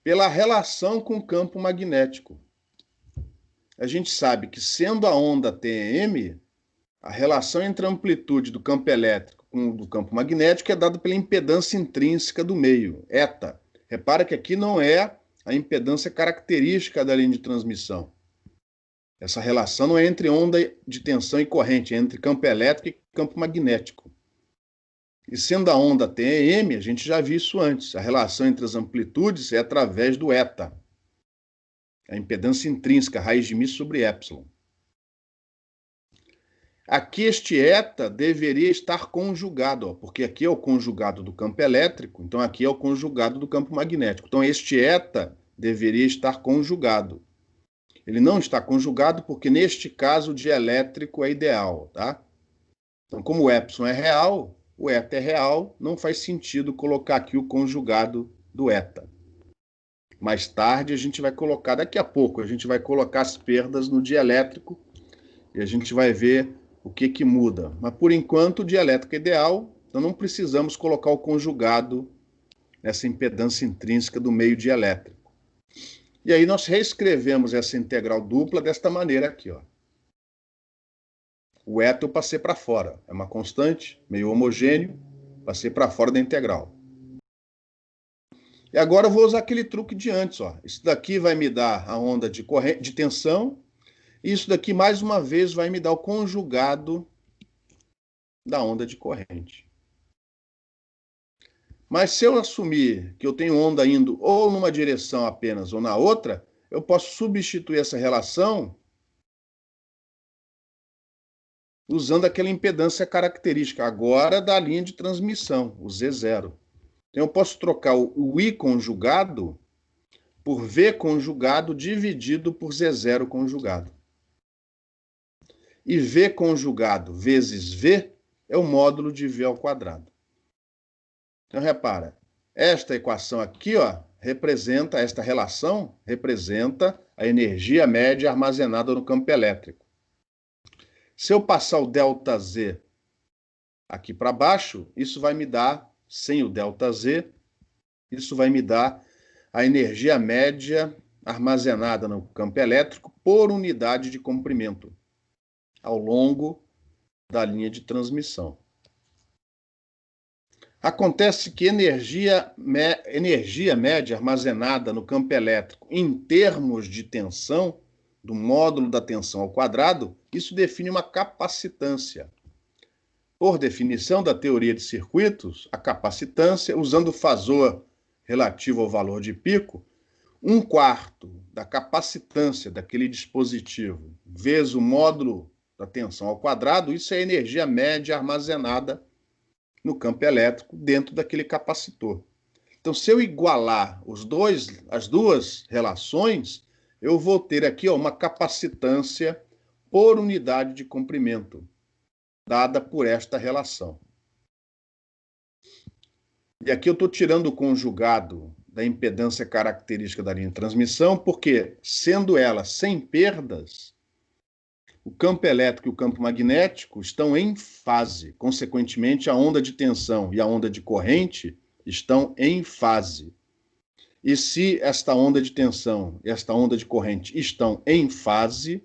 pela relação com o campo magnético. A gente sabe que, sendo a onda TEM, a relação entre a amplitude do campo elétrico com do campo magnético é dada pela impedância intrínseca do meio, eta. Repara que aqui não é a impedância característica da linha de transmissão. Essa relação não é entre onda de tensão e corrente, é entre campo elétrico e campo magnético. E sendo a onda TEM, a gente já viu isso antes. A relação entre as amplitudes é através do eta. A impedância intrínseca, raiz de mi sobre épsilon. Aqui este eta deveria estar conjugado, ó, porque aqui é o conjugado do campo elétrico, então aqui é o conjugado do campo magnético. Então este eta deveria estar conjugado. Ele não está conjugado porque, neste caso, o dielétrico é ideal, tá? Então, como o épsilon é real, o eta é real, não faz sentido colocar aqui o conjugado do eta. Mais tarde, a gente vai colocar, daqui a pouco, a gente vai colocar as perdas no dielétrico e a gente vai ver o que muda. Mas, por enquanto, o dielétrico é ideal, então não precisamos colocar o conjugado nessa impedância intrínseca do meio dielétrico. E aí nós reescrevemos essa integral dupla desta maneira aqui, ó. O eta eu passei para fora. É uma constante, meio homogêneo, passei para fora da integral. E agora eu vou usar aquele truque de antes, ó. Isso daqui vai me dar a onda de tensão, e isso daqui, mais uma vez, vai me dar o conjugado da onda de corrente. Mas se eu assumir que eu tenho onda indo ou numa direção apenas ou na outra, eu posso substituir essa relação usando aquela impedância característica, agora da linha de transmissão, o Z0. Então, eu posso trocar o I conjugado por V conjugado dividido por Z0 conjugado. E V conjugado vezes V é o módulo de V ao quadrado. Então, repara, esta equação aqui, ó, esta relação representa a energia média armazenada no campo elétrico. Se eu passar o ΔZ aqui para baixo, isso vai me dar, sem o ΔZ, isso vai me dar a energia média armazenada no campo elétrico por unidade de comprimento ao longo da linha de transmissão. Acontece que energia média armazenada no campo elétrico em termos de tensão, do módulo da tensão ao quadrado, isso define uma capacitância. Por definição da teoria de circuitos, a capacitância, usando o fasor relativo ao valor de pico, 1/4 da capacitância daquele dispositivo vezes o módulo da tensão ao quadrado, isso é a energia média armazenada no campo elétrico dentro daquele capacitor. Então, se eu igualar as duas relações, eu vou ter aqui, ó, uma capacitância por unidade de comprimento, dada por esta relação. E aqui eu estou tirando o conjugado da impedância característica da linha de transmissão, porque, sendo ela sem perdas, o campo elétrico e o campo magnético estão em fase. Consequentemente, a onda de tensão e a onda de corrente estão em fase. E se esta onda de tensão e esta onda de corrente estão em fase,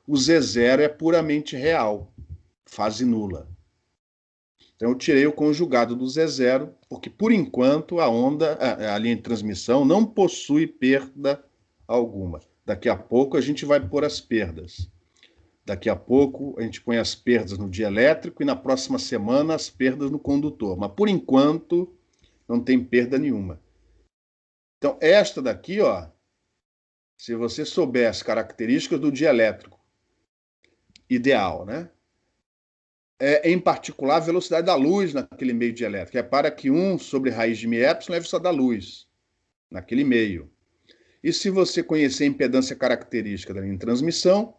o Z0 é puramente real, fase nula. Então eu tirei o conjugado do Z0, porque por enquanto a linha de transmissão não possui perda alguma. Daqui a pouco a gente vai pôr as perdas. Daqui a pouco a gente põe as perdas no dielétrico e na próxima semana as perdas no condutor. Mas por enquanto não tem perda nenhuma. Então esta daqui, ó, se você souber as características do dielétrico ideal, né? Em particular, a velocidade da luz naquele meio dielétrico. É para que 1 sobre raiz de μ é a velocidade da luz naquele meio. E se você conhecer a impedância característica da linha de transmissão,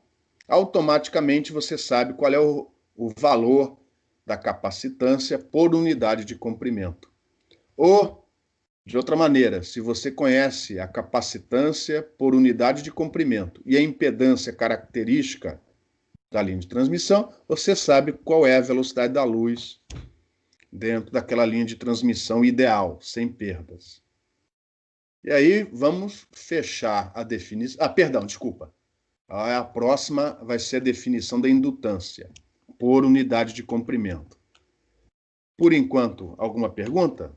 automaticamente você sabe qual é o valor da capacitância por unidade de comprimento. Ou, de outra maneira, se você conhece a capacitância por unidade de comprimento e a impedância característica da linha de transmissão, você sabe qual é a velocidade da luz dentro daquela linha de transmissão ideal, sem perdas. E aí vamos fechar a definição. Perdão, desculpa. A próxima vai ser a definição da indutância por unidade de comprimento. Por enquanto, alguma pergunta?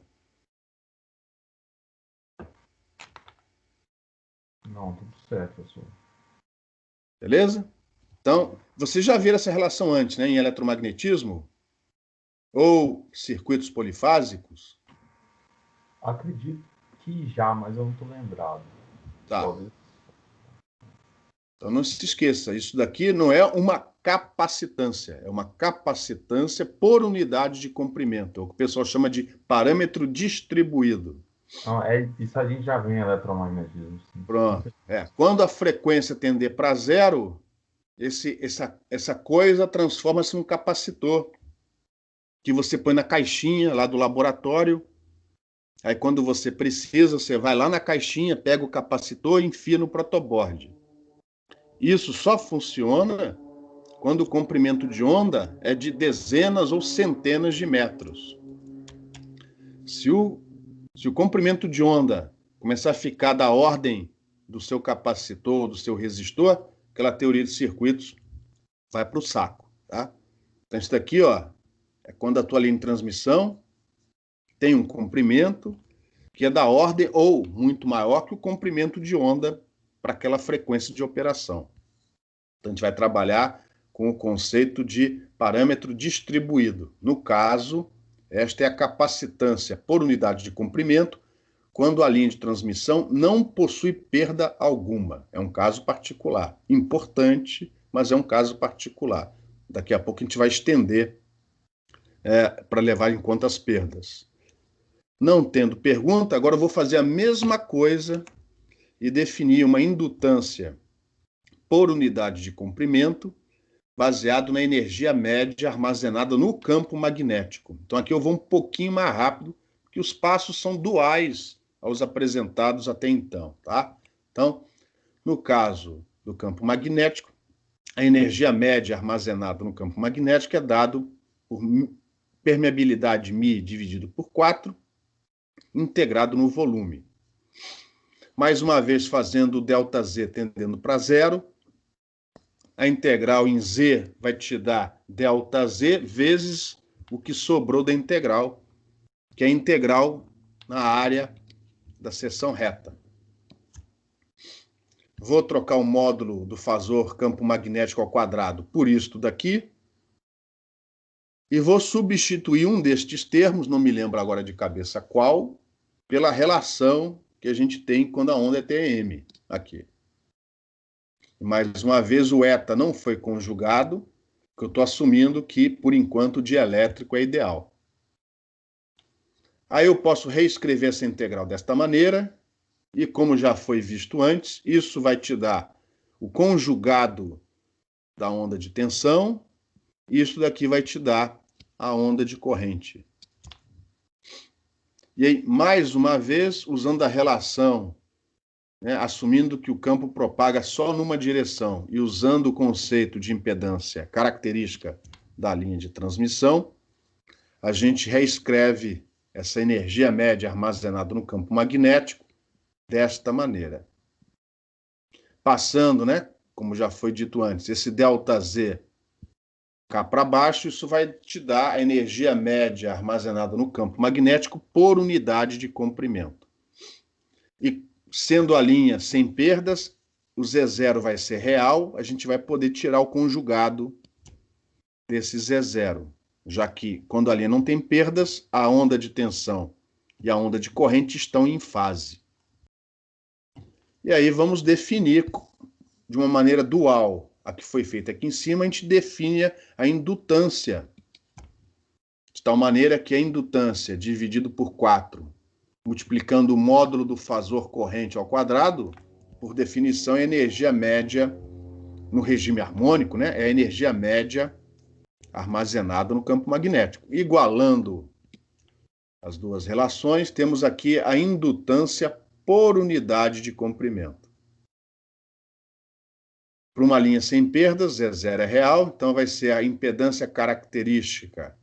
Não, tudo certo, professor. Beleza? Então, vocês já viram essa relação antes, né, em eletromagnetismo? Ou circuitos polifásicos? Acredito que já, mas eu não estou lembrado. Tá. Talvez. Então não se esqueça, isso daqui não é uma capacitância, é uma capacitância por unidade de comprimento, é o que o pessoal chama de parâmetro distribuído. Não, isso a gente já vê em eletromagnetismo. Sim. Pronto. Quando a frequência tender para zero, essa coisa transforma-se num capacitor que você põe na caixinha lá do laboratório. Aí quando você precisa, você vai lá na caixinha, pega o capacitor e enfia no protoboard. Isso só funciona quando o comprimento de onda é de dezenas ou centenas de metros. Se o comprimento de onda começar a ficar da ordem do seu capacitor, do seu resistor, aquela teoria de circuitos vai para o saco, tá? Então isso daqui, ó, é quando a tua linha de transmissão tem um comprimento que é da ordem ou muito maior que o comprimento de onda para aquela frequência de operação. Então a gente vai trabalhar com o conceito de parâmetro distribuído. No caso, esta é a capacitância por unidade de comprimento quando a linha de transmissão não possui perda alguma. É um caso particular. Importante, mas é um caso particular. Daqui a pouco a gente vai estender para levar em conta as perdas. Não tendo pergunta, agora eu vou fazer a mesma coisa e definir uma indutância por unidade de comprimento, baseado na energia média armazenada no campo magnético. Então aqui eu vou um pouquinho mais rápido, porque os passos são duais aos apresentados até então, tá? Então, no caso do campo magnético, a energia média armazenada no campo magnético é dado por permeabilidade μ dividido por 4, integrado no volume. Mais uma vez, fazendo o ΔZ tendendo para zero, a integral em Z vai te dar ΔZ vezes o que sobrou da integral, que é a integral na área da seção reta. Vou trocar o módulo do fasor campo magnético ao quadrado por isto daqui, e vou substituir um destes termos, não me lembro agora de cabeça qual, pela relação que a gente tem quando a onda é TM, aqui. Mais uma vez, o eta não foi conjugado, porque eu estou assumindo que, por enquanto, o dielétrico é ideal. Aí eu posso reescrever essa integral desta maneira, e como já foi visto antes, isso vai te dar o conjugado da onda de tensão, e isso daqui vai te dar a onda de corrente. E aí, mais uma vez, usando a relação, né, assumindo que o campo propaga só numa direção e usando o conceito de impedância característica da linha de transmissão, a gente reescreve essa energia média armazenada no campo magnético desta maneira. Passando, né, como já foi dito antes, esse ΔZ cá para baixo, isso vai te dar a energia média armazenada no campo magnético por unidade de comprimento. E sendo a linha sem perdas, o Z0 vai ser real, a gente vai poder tirar o conjugado desse Z0, já que quando a linha não tem perdas, a onda de tensão e a onda de corrente estão em fase. E aí vamos definir de uma maneira dual a que foi feita aqui em cima, a gente define a indutância, de tal maneira que a indutância dividido por 4, multiplicando o módulo do fasor corrente ao quadrado, por definição, é a energia média no regime harmônico, né? É a energia média armazenada no campo magnético. Igualando as duas relações, temos aqui a indutância por unidade de comprimento. Para uma linha sem perdas, Z0 é real, então vai ser a impedância característica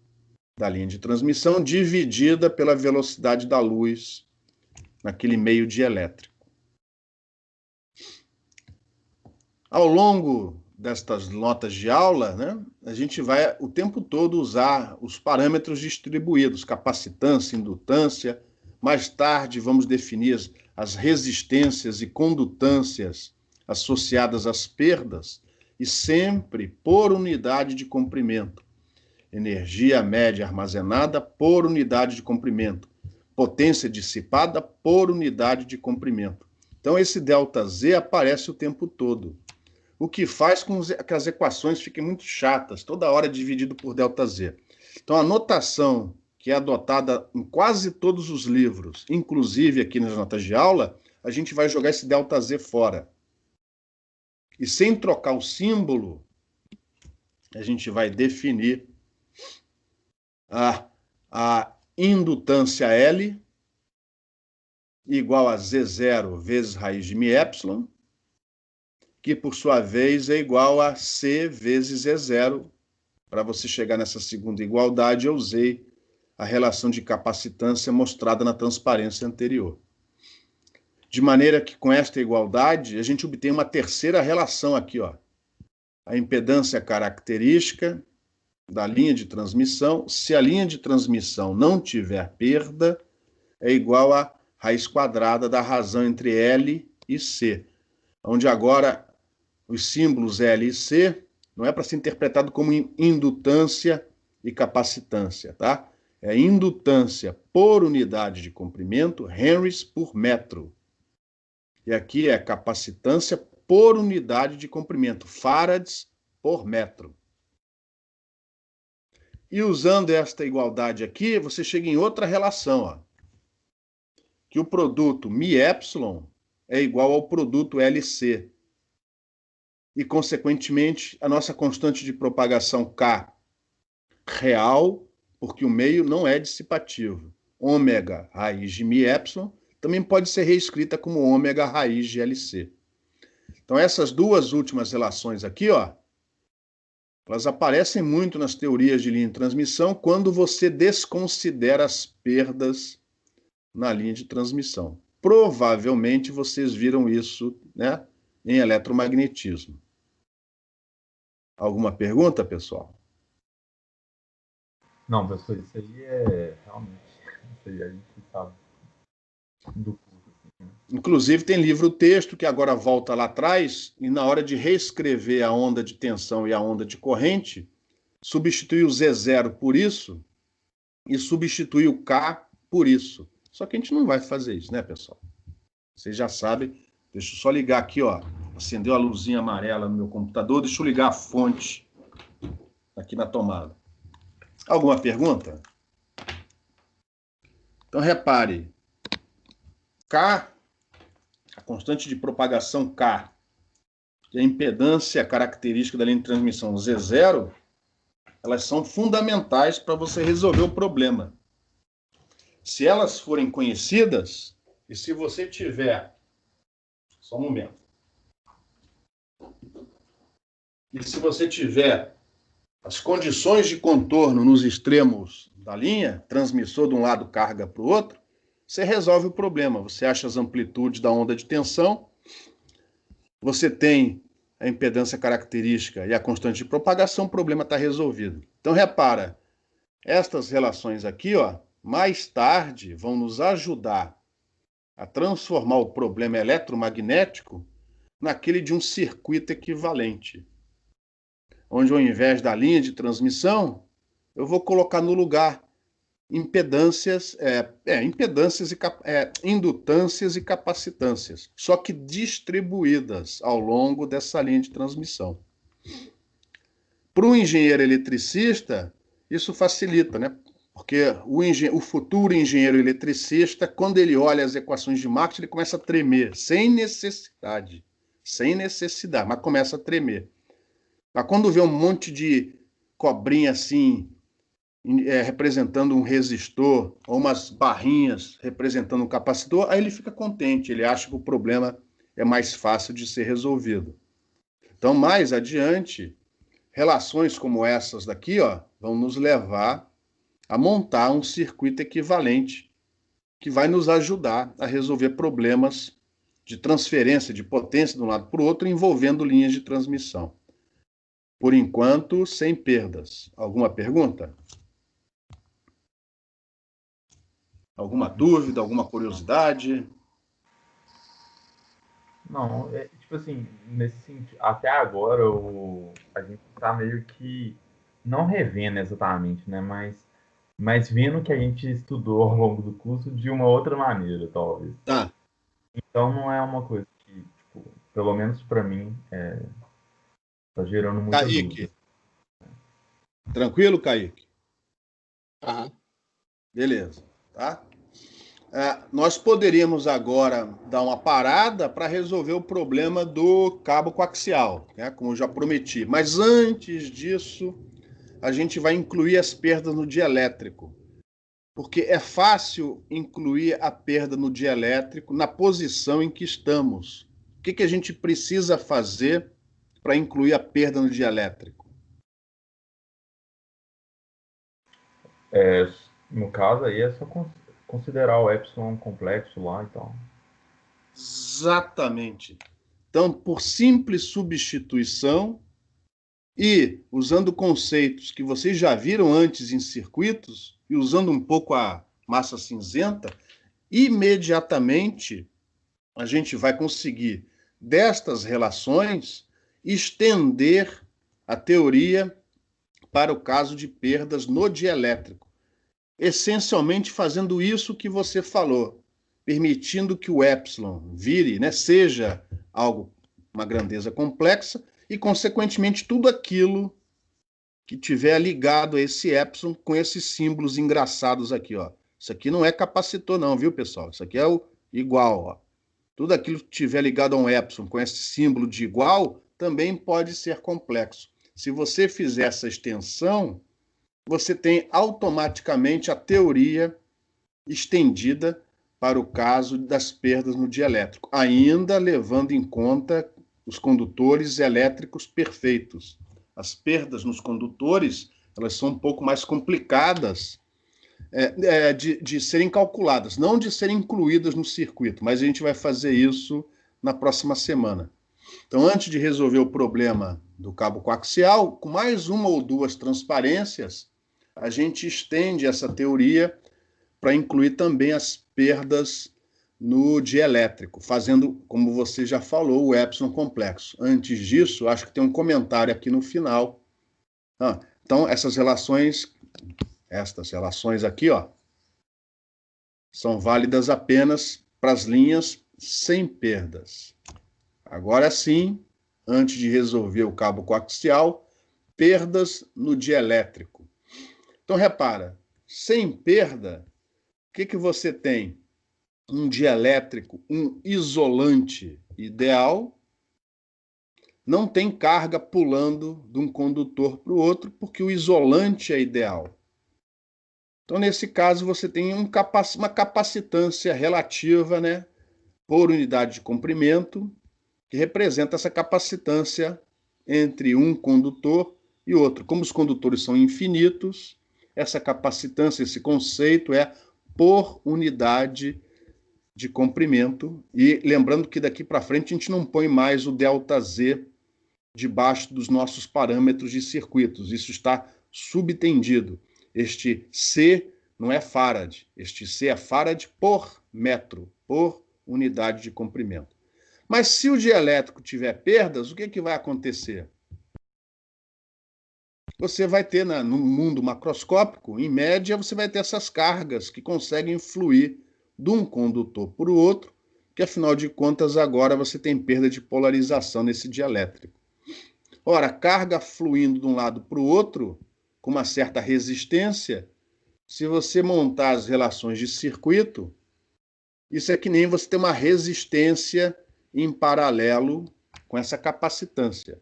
da linha de transmissão dividida pela velocidade da luz naquele meio dielétrico. Ao longo destas notas de aula, né, a gente vai o tempo todo usar os parâmetros distribuídos, capacitância, indutância. Mais tarde vamos definir as resistências e condutâncias associadas às perdas, e sempre por unidade de comprimento. Energia média armazenada por unidade de comprimento. Potência dissipada por unidade de comprimento. Então, esse ΔZ aparece o tempo todo, o que faz com que as equações fiquem muito chatas, toda hora dividido por ΔZ. Então, a notação que é adotada em quase todos os livros, inclusive aqui nas notas de aula, a gente vai jogar esse ΔZ fora. E sem trocar o símbolo, a gente vai definir a indutância L igual a Z0 vezes raiz de μ, que por sua vez é igual a C vezes E0. Para você chegar nessa segunda igualdade, eu usei a relação de capacitância mostrada na transparência anterior. De maneira que com esta igualdade, a gente obtém uma terceira relação aqui, ó. A impedância característica da linha de transmissão, se a linha de transmissão não tiver perda, é igual a raiz quadrada da razão entre L e C, onde agora os símbolos L e C não é para ser interpretado como indutância e capacitância, tá? É indutância por unidade de comprimento, henries por metro. E aqui é capacitância por unidade de comprimento, farads por metro. E usando esta igualdade aqui, você chega em outra relação, ó, que o produto με é igual ao produto LC. E, consequentemente, a nossa constante de propagação K real, porque o meio não é dissipativo. Ômega raiz de με também pode ser reescrita como ômega raiz de LC. Então, essas duas últimas relações aqui, ó, elas aparecem muito nas teorias de linha de transmissão quando você desconsidera as perdas na linha de transmissão. Provavelmente vocês viram isso, né, em eletromagnetismo. Alguma pergunta, pessoal? Não, professor, isso aí é realmente. Isso aí a gente sabe do curso. Assim, né? Inclusive, tem livro-texto que agora volta lá atrás, e na hora de reescrever a onda de tensão e a onda de corrente, substitui o Z0 por isso e substitui o K por isso. Só que a gente não vai fazer isso, né, pessoal? Vocês já sabem. Deixa eu só ligar aqui, ó. Acendeu a luzinha amarela no meu computador. Deixa eu ligar a fonte aqui na tomada. Alguma pergunta? Então, repare. K, a constante de propagação K, e a impedância característica da linha de transmissão Z0, elas são fundamentais para você resolver o problema. Se elas forem conhecidas, e se você tiver... Só um momento. E se você tiver as condições de contorno nos extremos da linha, transmissor de um lado, carga para o outro, você resolve o problema. Você acha as amplitudes da onda de tensão, você tem a impedância característica e a constante de propagação, o problema está resolvido. Então, repara, estas relações aqui, ó, mais tarde, vão nos ajudar a transformar o problema eletromagnético naquele de um circuito equivalente, onde ao invés da linha de transmissão, eu vou colocar no lugar impedâncias, indutâncias e capacitâncias, só que distribuídas ao longo dessa linha de transmissão. Para o engenheiro eletricista, isso facilita, né? Porque o futuro engenheiro eletricista, quando ele olha as equações de Marx, ele começa a tremer, sem necessidade, mas começa a tremer. Mas quando vê um monte de cobrinha assim, representando um resistor, ou umas barrinhas representando um capacitor, aí ele fica contente, ele acha que o problema é mais fácil de ser resolvido. Então, mais adiante, relações como essas daqui, ó, vão nos levar a montar um circuito equivalente que vai nos ajudar a resolver problemas de transferência de potência de um lado para o outro, envolvendo linhas de transmissão. Por enquanto, sem perdas. Alguma pergunta? Alguma dúvida, alguma curiosidade? Não, tipo assim, nesse sentido, até agora a gente tá meio que não revendo exatamente, né? Mas vendo que a gente estudou ao longo do curso de uma outra maneira, talvez. Tá. Então não é uma coisa que, tipo, pelo menos para mim, tá gerando muita Kaique. dúvida. Tranquilo, Kaique? Aham. Beleza, tá? Nós poderíamos agora dar uma parada para resolver o problema do cabo coaxial, né, como eu já prometi. Mas antes disso, a gente vai incluir as perdas no dielétrico. Porque é fácil incluir a perda no dielétrico na posição em que estamos. O que a gente precisa fazer para incluir a perda no dielétrico? No caso aí é só considerar o epsilon complexo lá e tal. Exatamente. Então, por simples substituição e usando conceitos que vocês já viram antes em circuitos e usando um pouco a massa cinzenta, imediatamente a gente vai conseguir, destas relações, estender a teoria para o caso de perdas no dielétrico. Essencialmente fazendo isso que você falou, permitindo que o epsilon vire, né, seja algo, uma grandeza complexa, e, consequentemente, tudo aquilo que tiver ligado a esse epsilon com esses símbolos engraçados aqui, ó. Isso aqui não é capacitor não, viu, pessoal? Isso aqui é o igual, ó. Tudo aquilo que tiver ligado a um epsilon com esse símbolo de igual também pode ser complexo. Se você fizer essa extensão, você tem automaticamente a teoria estendida para o caso das perdas no dielétrico, ainda levando em conta os condutores elétricos perfeitos. As perdas nos condutores, elas são um pouco mais complicadas de serem calculadas, não de serem incluídas no circuito, mas a gente vai fazer isso na próxima semana. Então, antes de resolver o problema do cabo coaxial, com mais uma ou duas transparências, a gente estende essa teoria para incluir também as perdas no dielétrico, fazendo, como você já falou, o epsilon complexo. Antes disso, acho que tem um comentário aqui no final. Então, estas relações aqui, ó, são válidas apenas para as linhas sem perdas. Agora sim, antes de resolver o cabo coaxial, perdas no dielétrico. Então, repara, sem perda, o que você tem? Um dielétrico, um isolante ideal, não tem carga pulando de um condutor para o outro, porque o isolante é ideal. Então, nesse caso, você tem uma capacitância relativa, né, por unidade de comprimento, que representa essa capacitância entre um condutor e outro. Como os condutores são infinitos, essa capacitância, esse conceito é por unidade de comprimento. E lembrando que daqui para frente a gente não põe mais o ΔZ debaixo dos nossos parâmetros de circuitos. Isso está subtendido. Este C não é Farad. Este C é Farad por metro, por unidade de comprimento. Mas se o dielétrico tiver perdas, o que vai acontecer? Você vai ter, no mundo macroscópico, em média, você vai ter essas cargas que conseguem fluir de um condutor para o outro, que afinal de contas agora você tem perda de polarização nesse dielétrico. Ora, carga fluindo de um lado para o outro, com uma certa resistência, se você montar as relações de circuito, isso é que nem você ter uma resistência em paralelo com essa capacitância.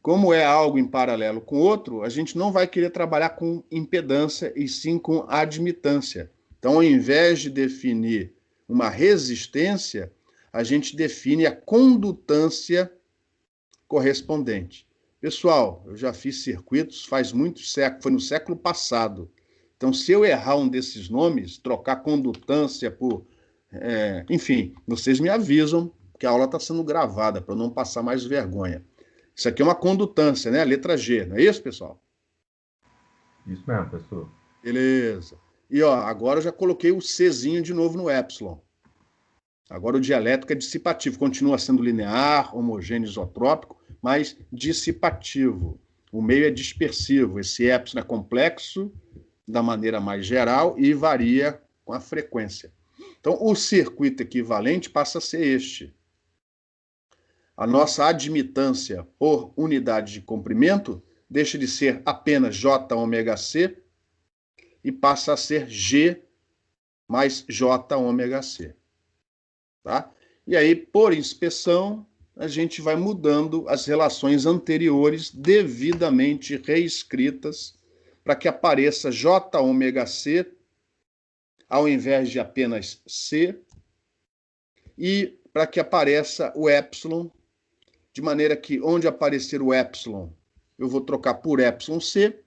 Como é algo em paralelo com outro, a gente não vai querer trabalhar com impedância e sim com admitância. Então, ao invés de definir uma resistência, a gente define a condutância correspondente. Pessoal, eu já fiz circuitos faz muitos séculos, foi no século passado. Então, se eu errar um desses nomes, trocar condutância por... enfim, vocês me avisam que a aula está sendo gravada, para eu não passar mais vergonha. Isso aqui é uma condutância, né? A letra G, não é isso, pessoal? Isso mesmo, professor. Beleza. E ó, agora eu já coloquei o Czinho de novo no epsilon. Agora o dielétrico é dissipativo, continua sendo linear, homogêneo, isotrópico, mas dissipativo. O meio é dispersivo. Esse epsilon é complexo da maneira mais geral e varia com a frequência. Então, o circuito equivalente passa a ser este. A nossa admitância por unidade de comprimento deixa de ser apenas J ômega C e passa a ser G mais J ômega C. Tá? E aí, por inspeção, a gente vai mudando as relações anteriores devidamente reescritas para que apareça J ômega C ao invés de apenas C e para que apareça o epsilon, de maneira que onde aparecer o epsilon, eu vou trocar por epsilon C,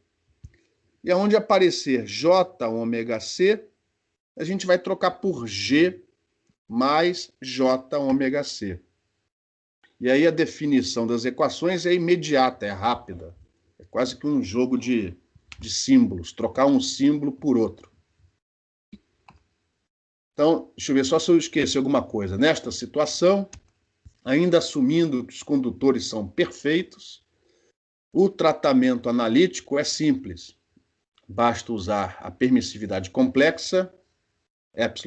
e aonde aparecer J ômega C, a gente vai trocar por G mais J ômega C. E aí a definição das equações é imediata, é rápida. É quase que um jogo de símbolos, trocar um símbolo por outro. Então, deixa eu ver só se eu esqueci alguma coisa. Nesta situação, ainda assumindo que os condutores são perfeitos, o tratamento analítico é simples. Basta usar a permissividade complexa, εc.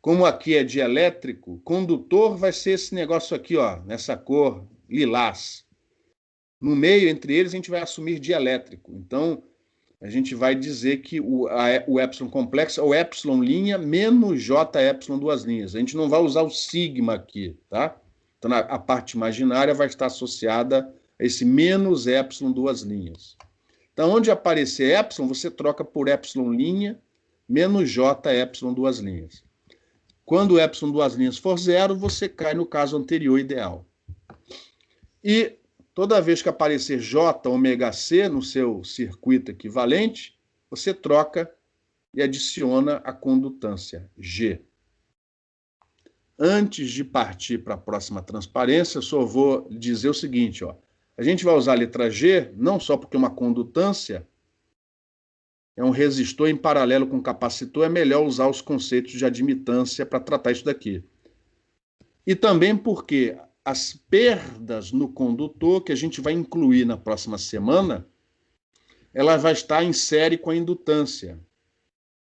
Como aqui é dielétrico, condutor vai ser esse negócio aqui, ó, nessa cor lilás. No meio, entre eles, a gente vai assumir dielétrico. Então, a gente vai dizer que o epsilon complexo é o epsilon linha menos j epsilon duas linhas. A gente não vai usar o sigma aqui, tá? Então, a parte imaginária vai estar associada a esse menos epsilon duas linhas. Então, onde aparecer epsilon, você troca por epsilon linha menos j epsilon duas linhas. Quando o epsilon duas linhas for zero, você cai no caso anterior ideal. E toda vez que aparecer J ômega C no seu circuito equivalente, você troca e adiciona a condutância G. Antes de partir para a próxima transparência, eu só vou dizer o seguinte, ó. A gente vai usar a letra G, não só porque uma condutância é um resistor em paralelo com capacitor, é melhor usar os conceitos de admitância para tratar isso daqui. E também porque as perdas no condutor, que a gente vai incluir na próxima semana, ela vai estar em série com a indutância.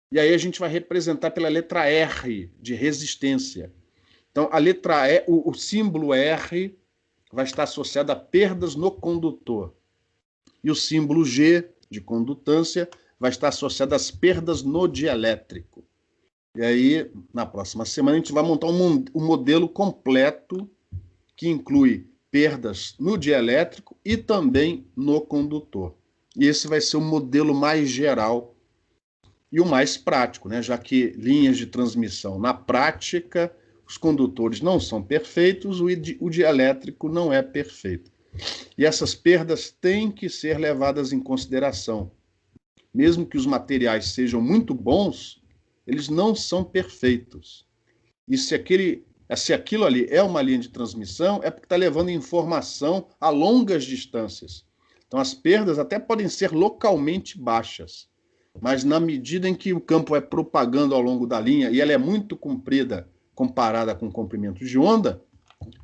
E aí a gente vai representar pela letra R, de resistência. Então, a letra E, o símbolo R vai estar associado a perdas no condutor. E o símbolo G, de condutância, vai estar associado às perdas no dielétrico. E aí, na próxima semana, a gente vai montar um modelo completo que inclui perdas no dielétrico e também no condutor. E esse vai ser o modelo mais geral e o mais prático, né? Já que linhas de transmissão, na prática, os condutores não são perfeitos, o dielétrico não é perfeito. E essas perdas têm que ser levadas em consideração. Mesmo que os materiais sejam muito bons, eles não são perfeitos. E se aquilo ali é uma linha de transmissão, é porque está levando informação a longas distâncias. Então, as perdas até podem ser localmente baixas, mas na medida em que o campo é propagando ao longo da linha e ela é muito comprida comparada com o comprimento de onda,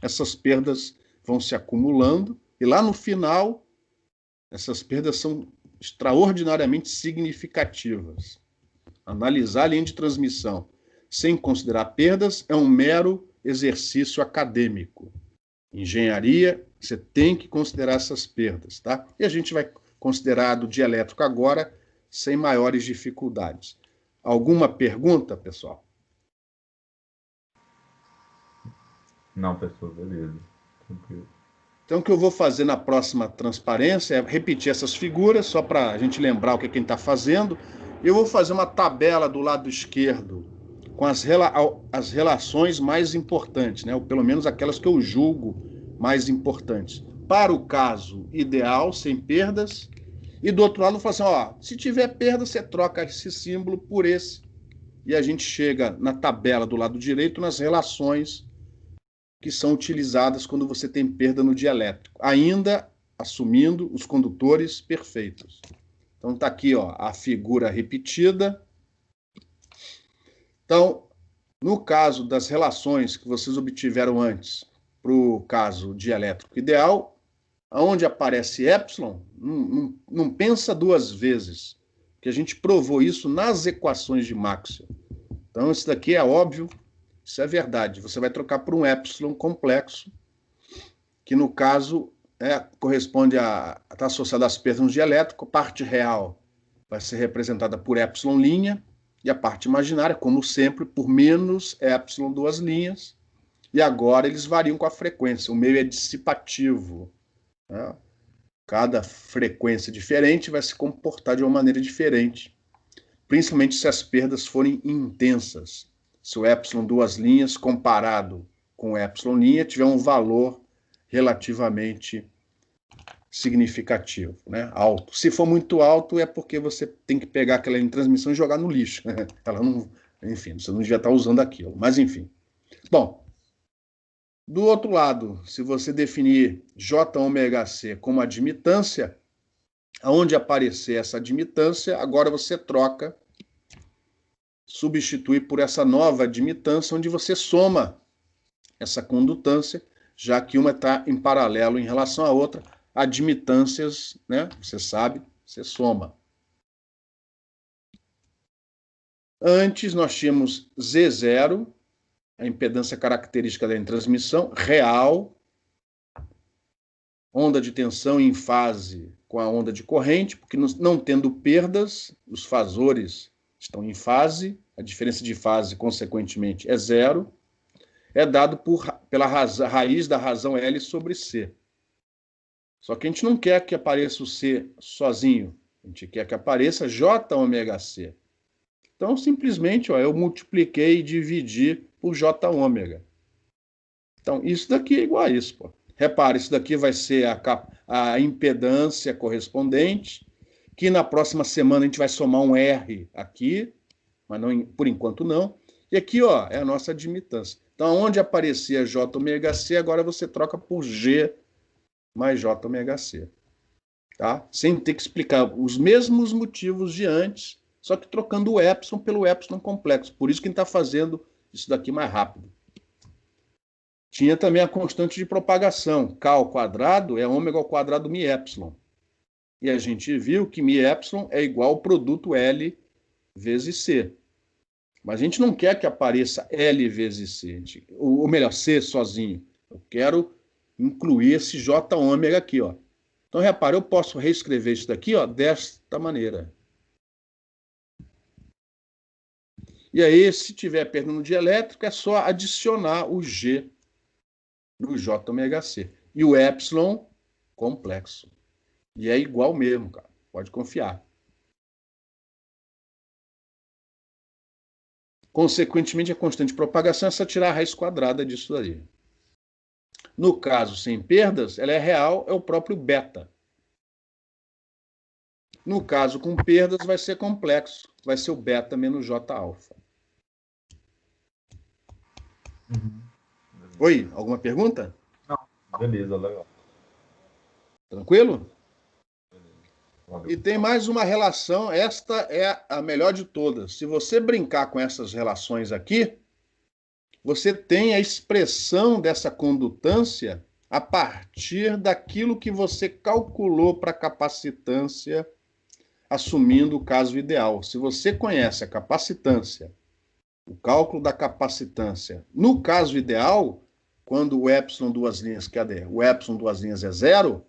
essas perdas vão se acumulando e lá no final, essas perdas são extraordinariamente significativas. Analisar a linha de transmissão sem considerar perdas é um mero exercício acadêmico. Engenharia, você tem que considerar essas perdas, tá? E a gente vai considerar do dielétrico agora sem maiores dificuldades. Alguma pergunta, pessoal? Não, pessoal, beleza. Tranquilo. Então, o que eu vou fazer na próxima transparência é repetir essas figuras, só para a gente lembrar o que a gente está fazendo. Eu vou fazer uma tabela do lado esquerdo com as relações mais importantes, né? Ou pelo menos aquelas que eu julgo mais importantes. Para o caso ideal, sem perdas. E do outro lado, eu falo assim, ó, se tiver perda, você troca esse símbolo por esse. E a gente chega na tabela do lado direito nas relações que são utilizadas quando você tem perda no dielétrico, ainda assumindo os condutores perfeitos. Então está aqui, ó, a figura repetida. Então, no caso das relações que vocês obtiveram antes, para o caso dielétrico ideal, onde aparece epsilon, não pensa duas vezes, que a gente provou isso nas equações de Maxwell. Então, isso daqui é óbvio. Isso é verdade. Você vai trocar por um epsilon complexo, que no caso corresponde a está associado às perdas no dielétrico. A parte real vai ser representada por epsilon linha, e a parte imaginária, como sempre, por menos epsilon duas linhas. E agora eles variam com a frequência. O meio é dissipativo, né? Cada frequência diferente vai se comportar de uma maneira diferente, principalmente se as perdas forem intensas. Se o epsilon duas linhas comparado com o epsilon linha tiver um valor relativamente significativo, né? Alto. Se for muito alto, é porque você tem que pegar aquela linha de transmissão e jogar no lixo. Ela não, enfim, você não devia estar usando aquilo. Mas, enfim. Bom, do outro lado, se você definir J⍵c como admitância, aonde aparecer essa admitância, agora você troca, substitui por essa nova admitância, onde você soma essa condutância, já que uma está em paralelo em relação à outra. Admitâncias, né? Você sabe, você soma. Antes nós tínhamos Z0, a impedância característica da transmissão, real, onda de tensão em fase com a onda de corrente, porque não tendo perdas, os fasores estão em fase, a diferença de fase, consequentemente, é zero, é dado pela raiz da razão L sobre C. Só que a gente não quer que apareça o C sozinho, a gente quer que apareça J⍵c. Então, simplesmente, ó, eu multipliquei e dividi por J⍵. Então, isso daqui é igual a isso, pô. Repare, isso daqui vai ser a impedância correspondente, que na próxima semana a gente vai somar um R aqui, mas não, por enquanto não. E aqui, ó, é a nossa admitância. Então, onde aparecia J⍵c, agora você troca por G mais J⍵c. Tá? Sem ter que explicar os mesmos motivos de antes, só que trocando o epsilon pelo epsilon complexo. Por isso que a gente está fazendo isso daqui mais rápido. Tinha também a constante de propagação. K ao quadrado é ômega ao quadrado mi epsilon. E a gente viu que mi epsilon é igual ao produto L vezes C. Mas a gente não quer que apareça L vezes C, ou melhor, C sozinho. Eu quero incluir esse J⍵ aqui, ó. Então, repare, eu posso reescrever isso daqui, ó, desta maneira. E aí, se tiver perda no dielétrico, é só adicionar o G no J⍵c. E o epsilon complexo. E é igual mesmo, cara. Pode confiar. Consequentemente, a constante de propagação é só tirar a raiz quadrada disso daí. No caso sem perdas, ela é real, é o próprio beta. No caso com perdas, vai ser complexo, vai ser o beta menos J alfa. Oi, alguma pergunta? Não, beleza, legal. Tranquilo? Valeu. E tem mais uma relação, esta é a melhor de todas. Se você brincar com essas relações aqui, você tem a expressão dessa condutância a partir daquilo que você calculou para a capacitância, assumindo o caso ideal. Se você conhece a capacitância, o cálculo da capacitância, no caso ideal, quando o epsilon duas linhas, cadê? O epsilon duas linhas é zero,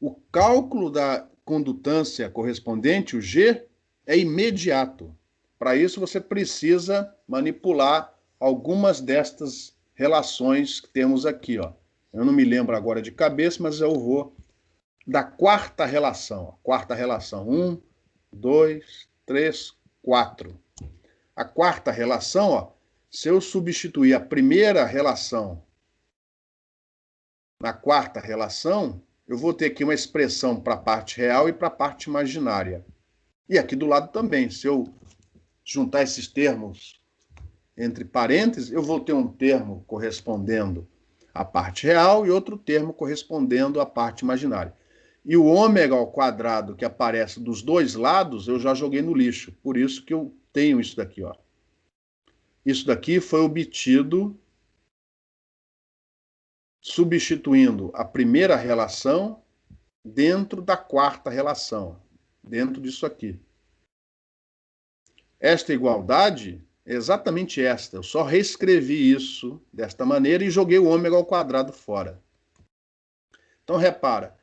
o cálculo da condutância correspondente, o G, é imediato. Para isso, você precisa manipular algumas destas relações que temos aqui. Ó. Eu não me lembro agora de cabeça, mas eu vou da quarta relação. Ó. Quarta relação, 1, 2, 3, 4. A quarta relação, ó, se eu substituir a primeira relação na quarta relação, eu vou ter aqui uma expressão para a parte real e para a parte imaginária. E aqui do lado também, se eu juntar esses termos entre parênteses, eu vou ter um termo correspondendo à parte real e outro termo correspondendo à parte imaginária. E o ômega ao quadrado que aparece dos dois lados, eu já joguei no lixo. Por isso que eu tenho isso daqui. Ó. Isso daqui foi obtido substituindo a primeira relação dentro da quarta relação, dentro disso aqui. Esta igualdade é exatamente esta. Eu só reescrevi isso desta maneira e joguei o ômega ao quadrado fora. Então, repara,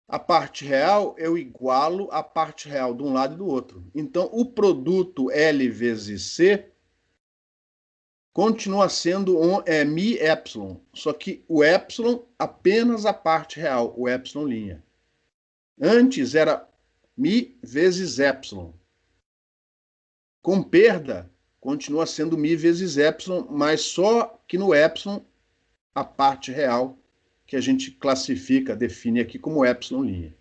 a parte real eu igualo a parte real de um lado e do outro. Então, o produto L vezes C continua sendo mi epsilon, só que o epsilon apenas a parte real, o epsilon linha. Antes era mi vezes epsilon. Com perda, continua sendo mi vezes epsilon, mas só que no epsilon, a parte real, que a gente classifica, define aqui como epsilon linha.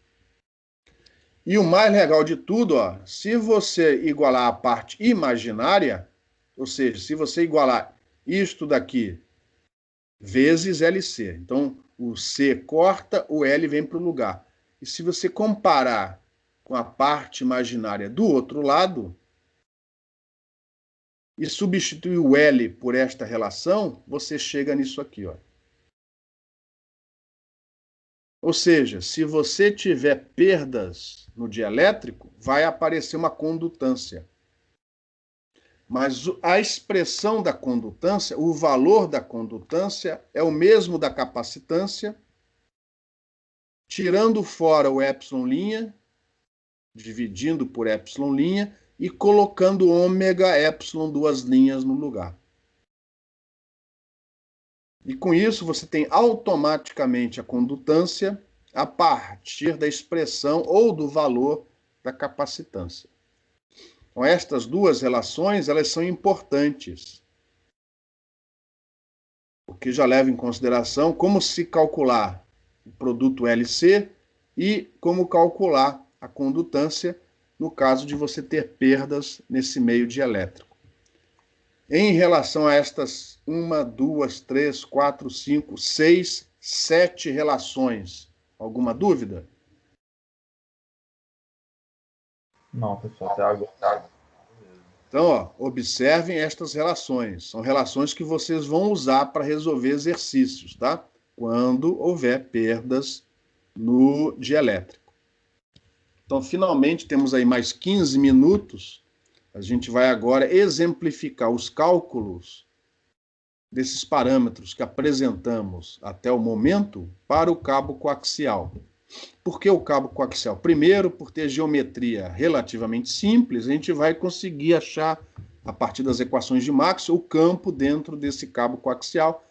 E o mais legal de tudo, ó, se você igualar a parte imaginária, ou seja, se você igualar isto daqui vezes LC, então o C corta, o L vem para o lugar. E se você comparar com a parte imaginária do outro lado, e substituir o L por esta relação, você chega nisso aqui. Ó. Ou seja, se você tiver perdas no dielétrico, vai aparecer uma condutância. Mas a expressão da condutância, o valor da condutância é o mesmo da capacitância, tirando fora o epsilon linha, dividindo por epsilon linha, e colocando ômega epsilon duas linhas no lugar. E com isso você tem automaticamente a condutância a partir da expressão ou do valor da capacitância. Então, estas duas relações, elas são importantes, porque já leva em consideração como se calcular o produto LC e como calcular a condutância no caso de você ter perdas nesse meio dielétrico. Em relação a estas 1, 2, 3, 4, 5, 6, 7 relações, alguma dúvida? Não, pessoal, até agora. Então, ó, observem estas relações. São relações que vocês vão usar para resolver exercícios, tá? Quando houver perdas no dielétrico. Então, finalmente, temos aí mais 15 minutos. A gente vai agora exemplificar os cálculos desses parâmetros que apresentamos até o momento para o cabo coaxial. Por que o cabo coaxial? Primeiro, por ter geometria relativamente simples, a gente vai conseguir achar, a partir das equações de Maxwell, o campo dentro desse cabo coaxial.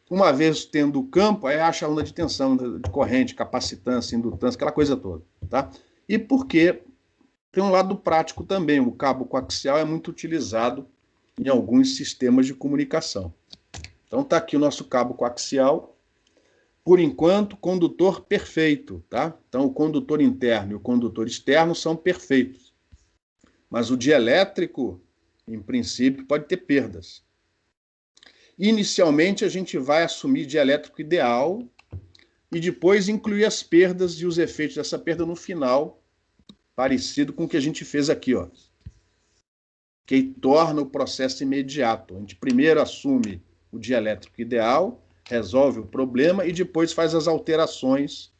Uma vez tendo o campo, aí acha a onda de tensão, de corrente, capacitância, indutância, aquela coisa toda. Tá? E porque tem um lado prático também. O cabo coaxial é muito utilizado em alguns sistemas de comunicação. Então está aqui o nosso cabo coaxial. Por enquanto, condutor perfeito, tá? Então o condutor interno e o condutor externo são perfeitos. Mas o dielétrico, em princípio, pode ter perdas. Inicialmente, a gente vai assumir dielétrico ideal e depois incluir as perdas e os efeitos dessa perda no final, parecido com o que a gente fez aqui, ó, que torna o processo imediato. A gente primeiro assume o dielétrico ideal, resolve o problema e depois faz as alterações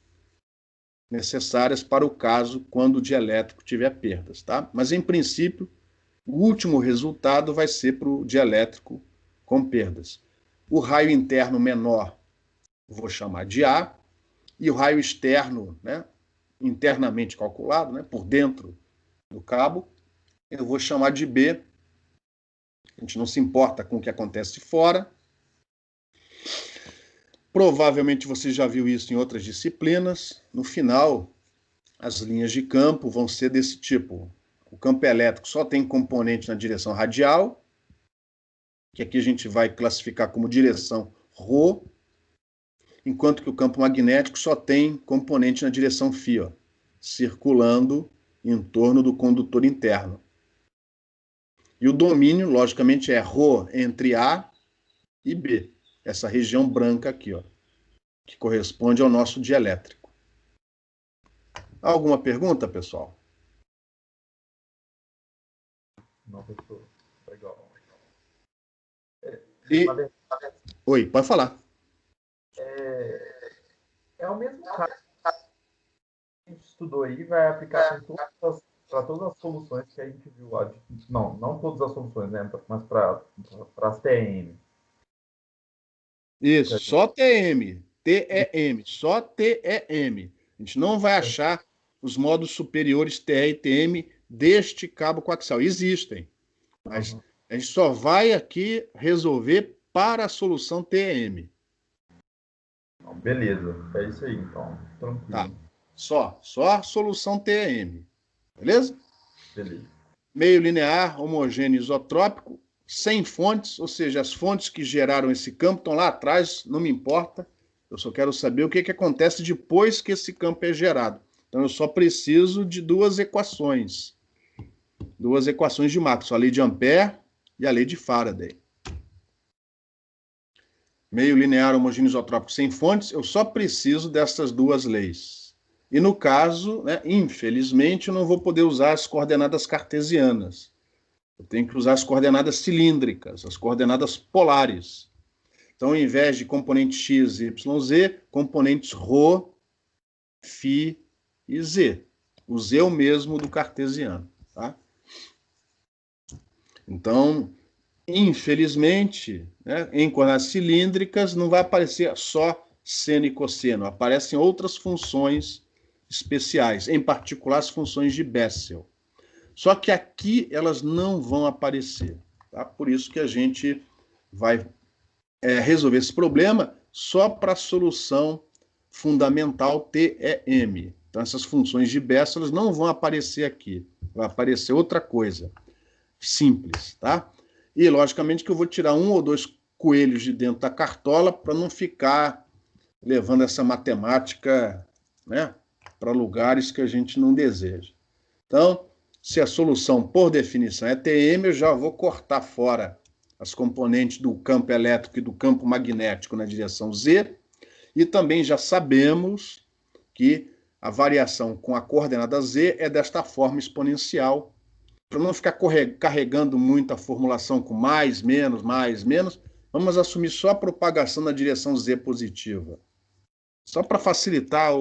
necessárias para o caso quando o dielétrico tiver perdas, tá? Mas, em princípio, o último resultado vai ser para o dielétrico com perdas. O raio interno menor, vou chamar de A, e o raio externo, né, internamente calculado, né, por dentro do cabo, eu vou chamar de B. A gente não se importa com o que acontece fora. Provavelmente você já viu isso em outras disciplinas. No final, as linhas de campo vão ser desse tipo. O campo elétrico só tem componente na direção radial, que aqui a gente vai classificar como direção ρ, enquanto que o campo magnético só tem componente na direção φ, ó, circulando em torno do condutor interno. E o domínio, logicamente, é ρ entre A e B, essa região branca aqui, ó, que corresponde ao nosso dielétrico. Alguma pergunta, pessoal? Não, professor. Legal. E... Na verdade, Oi, pode falar. é o mesmo caso que a gente estudou aí, vai aplicar para todas as soluções que a gente viu lá. Não todas as soluções, né? Mas para as TM. Isso, só TEM, TEM, só TEM. A gente não vai achar os modos superiores TE e TM deste cabo coaxial. Existem, mas a gente só vai aqui resolver para a solução TEM. Beleza, é isso aí, então. Tranquilo. Tá. Só a solução TEM. Beleza? Beleza. Meio linear, homogêneo, isotrópico, sem fontes, ou seja, as fontes que geraram esse campo estão lá atrás, não me importa. Eu só quero saber o que acontece depois que esse campo é gerado. Então, eu só preciso de duas equações de Maxwell, a lei de Ampère e a lei de Faraday. Meio linear, homogêneo, isotrópico, sem fontes, eu só preciso dessas duas leis. E no caso, né, infelizmente, eu não vou poder usar as coordenadas cartesianas. Eu tenho que usar as coordenadas cilíndricas, as coordenadas polares. Então, ao invés de componentes x, y, z, componentes ρ, φ e z. O z é o mesmo do cartesiano. Tá? Então, infelizmente, né, em coordenadas cilíndricas não vai aparecer só seno e cosseno. Aparecem outras funções especiais, em particular as funções de Bessel. Só que aqui elas não vão aparecer. Tá? Por isso que a gente vai resolver esse problema só para a solução fundamental TEM. Então, essas funções de Bessel elas não vão aparecer aqui. Vai aparecer outra coisa, simples. Tá? E, logicamente, que eu vou tirar um ou dois coelhos de dentro da cartola para não ficar levando essa matemática, né, para lugares que a gente não deseja. Então, se a solução, por definição, é TM, eu já vou cortar fora as componentes do campo elétrico e do campo magnético na direção Z, e também já sabemos que a variação com a coordenada Z é desta forma exponencial. Para não ficar carregando muito a formulação com mais, menos, vamos assumir só a propagação na direção Z positiva. Só para facilitar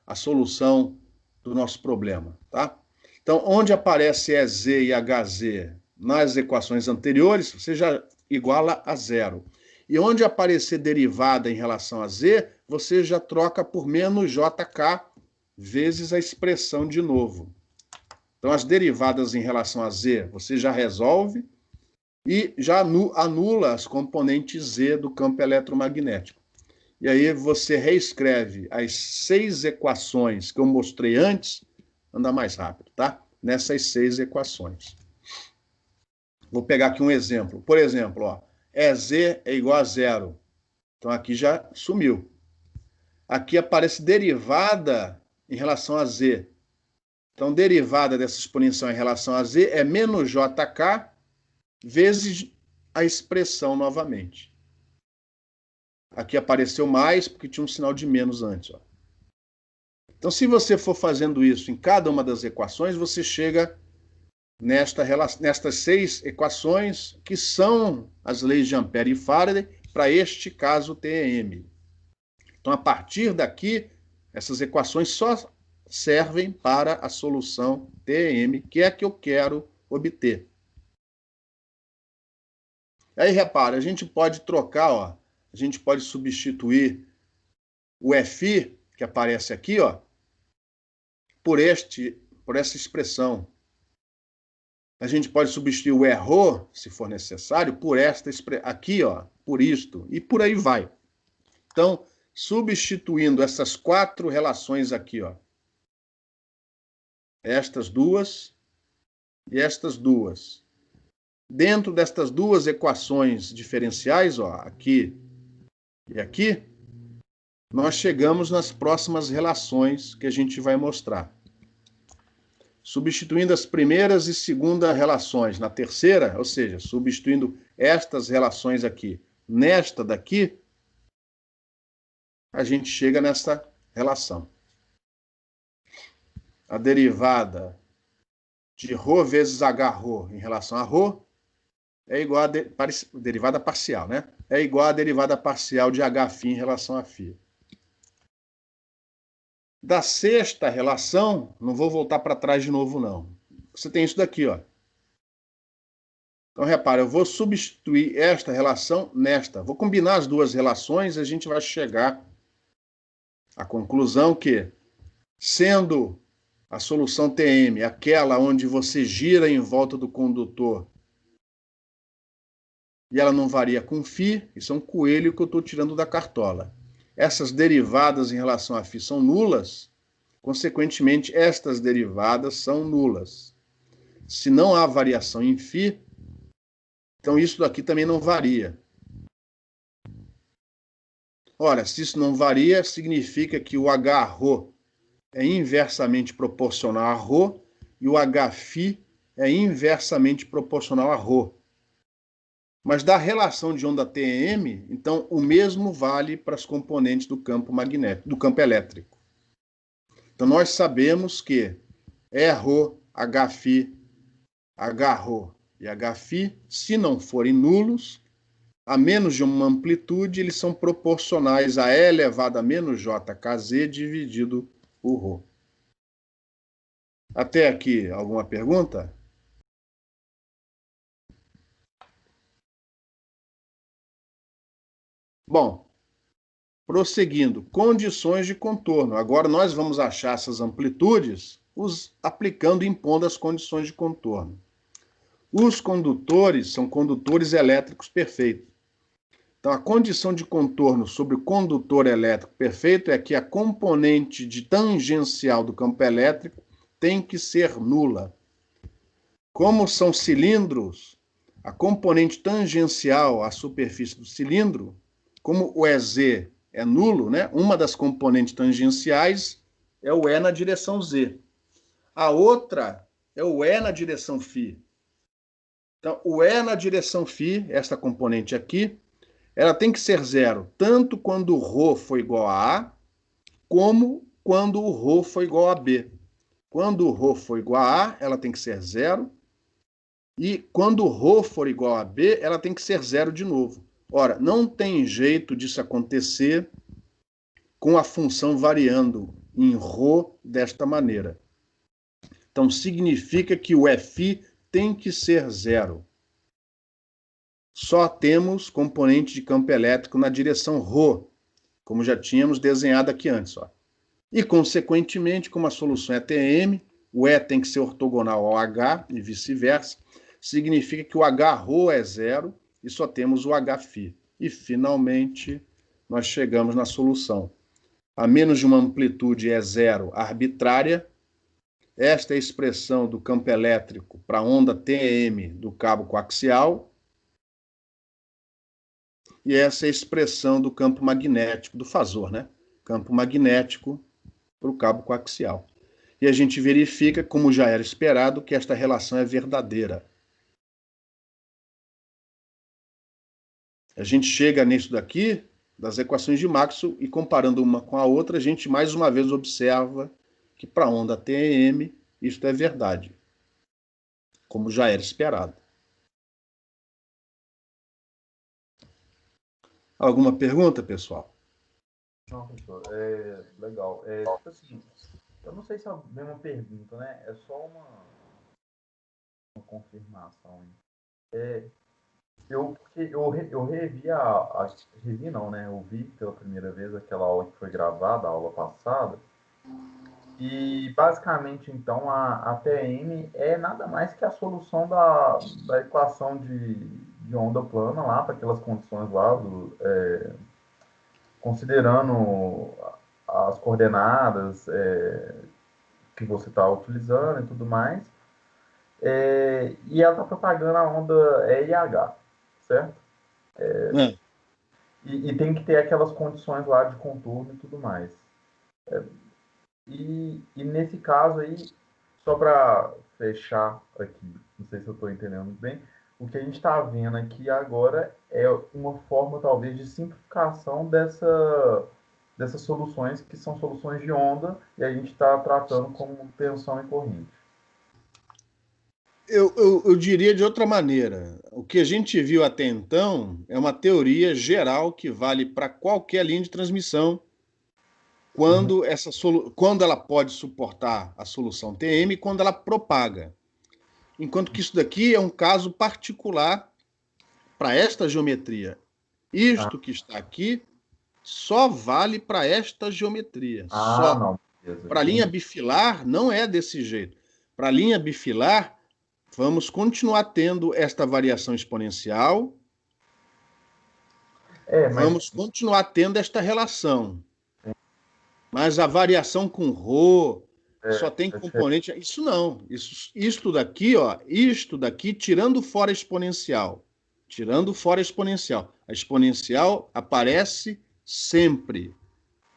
a solução do nosso problema, tá? Então, onde aparece EZ e HZ nas equações anteriores, você já iguala a zero. E onde aparecer derivada em relação a Z, você já troca por menos JK vezes a expressão de novo. Então, as derivadas em relação a Z, você já resolve e já anula as componentes Z do campo eletromagnético. E aí você reescreve as 6 equações que eu mostrei antes, anda mais rápido, tá? nessas 6 equações. Vou pegar aqui um exemplo. Por exemplo, ó, EZ é igual a 0. Então, aqui já sumiu. Aqui aparece derivada em relação a Z. Então, derivada dessa exponencial em relação a Z é menos JK vezes a expressão novamente. Aqui apareceu mais porque tinha um sinal de menos antes. Ó. Então, se você for fazendo isso em cada uma das equações, você chega nestas 6 equações, que são as leis de Ampère e Faraday, para este caso TEM. Então, a partir daqui, essas equações só servem para a solução TEM, que é a que eu quero obter. Aí, repara, a gente pode trocar, ó, a gente pode substituir o FI, que aparece aqui, ó, por essa expressão. A gente pode substituir o erro, se for necessário, por esta expressão, aqui, ó, por isto, e por aí vai. Então, substituindo essas 4 relações aqui, ó, estas duas e estas duas. Dentro destas 2 equações diferenciais, ó, aqui e aqui, nós chegamos nas próximas relações que a gente vai mostrar. Substituindo as primeiras e segunda relações na terceira, ou seja, substituindo estas relações aqui nesta daqui, a gente chega nessa relação. A derivada de ρ vezes Hρ em relação a ρ é igual a derivada parcial, né? É igual a derivada parcial de Hφ em relação a φ. Da sexta relação, não vou voltar para trás de novo, não. Você tem isso daqui, ó. Então, repara, eu vou substituir esta relação nesta. Vou combinar as 2 relações e a gente vai chegar à conclusão que, sendo a solução TM aquela onde você gira em volta do condutor e ela não varia com φ, isso é um coelho que eu estou tirando da cartola. Essas derivadas em relação a φ são nulas, consequentemente, estas derivadas são nulas. Se não há variação em φ, então isso daqui também não varia. Ora, se isso não varia, significa que o Hρ é inversamente proporcional a ρ e o Hφ é inversamente proporcional a ρ. Mas da relação de onda TM, então o mesmo vale para as componentes do campo magnético, do campo elétrico. Então nós sabemos que ρ, Hφ, Hρ e Hφ, se não forem nulos, a menos de uma amplitude, eles são proporcionais a E elevado a menos JKZ dividido por ρ. Até aqui, alguma pergunta? Bom, prosseguindo, condições de contorno. Agora nós vamos achar essas amplitudes aplicando e impondo as condições de contorno. Os condutores são condutores elétricos perfeitos. Então, a condição de contorno sobre o condutor elétrico perfeito é que a componente de tangencial do campo elétrico tem que ser nula. Como são cilindros, a componente tangencial à superfície do cilindro, como o EZ é nulo, né? Uma das componentes tangenciais é o E na direção Z. A outra é o E na direção φ. Então, o E na direção φ, esta componente aqui, ela tem que ser 0, tanto quando o ρ for igual a A, como quando o ρ for igual a B. Quando o ρ for igual a A, ela tem que ser 0, e quando o ρ for igual a B, ela tem que ser 0 de novo. Ora, não tem jeito disso acontecer com a função variando em ρ desta maneira. Então, significa que o Φ tem que ser 0. Só temos componente de campo elétrico na direção ρ, como já tínhamos desenhado aqui antes. Ó. E, consequentemente, como a solução é TM, o E tem que ser ortogonal ao H e vice-versa, significa que o Hρ é 0 e só temos o Hφ. E, finalmente, nós chegamos na solução. A menos de uma amplitude é 0 arbitrária, esta é a expressão do campo elétrico para a onda TM do cabo coaxial, e essa é a expressão do campo magnético, do fasor, né? Campo magnético para o cabo coaxial. E a gente verifica, como já era esperado, que esta relação é verdadeira. A gente chega nisso daqui, das equações de Maxwell, e comparando uma com a outra, a gente mais uma vez observa que para a onda TEM, isto é verdade, como já era esperado. Alguma pergunta, pessoal? Não, professor, legal. Tipo assim, eu não sei se é a mesma pergunta, né? É só uma confirmação. Eu revi revi não, né? Eu vi pela primeira vez aquela aula que foi gravada, a aula passada. E basicamente, então, a TM é nada mais que a solução da equação de onda plana lá, para aquelas condições lá, considerando as coordenadas que você está utilizando e tudo mais. E ela está propagando a onda E e H, certo? E tem que ter aquelas condições lá de contorno e tudo mais. E nesse caso aí, só para fechar aqui, não sei se eu estou entendendo bem, o que a gente está vendo aqui agora é uma forma, talvez, de simplificação dessas soluções, que são soluções de onda, e a gente está tratando como tensão e corrente. Eu diria de outra maneira. O que a gente viu até então é uma teoria geral que vale para qualquer linha de transmissão, quando, quando ela pode suportar a solução TM e quando ela propaga. Enquanto que isso daqui é um caso particular para esta geometria. Isto que está aqui só vale para esta geometria. Só. Não. Para a linha bifilar, não é desse jeito. Para a linha bifilar, vamos continuar tendo esta variação exponencial. Vamos continuar tendo esta relação. Mas a variação com ρ só tem componente. Isso não. Isto daqui, ó, isto daqui, tirando fora a exponencial. Tirando fora a exponencial. A exponencial aparece sempre,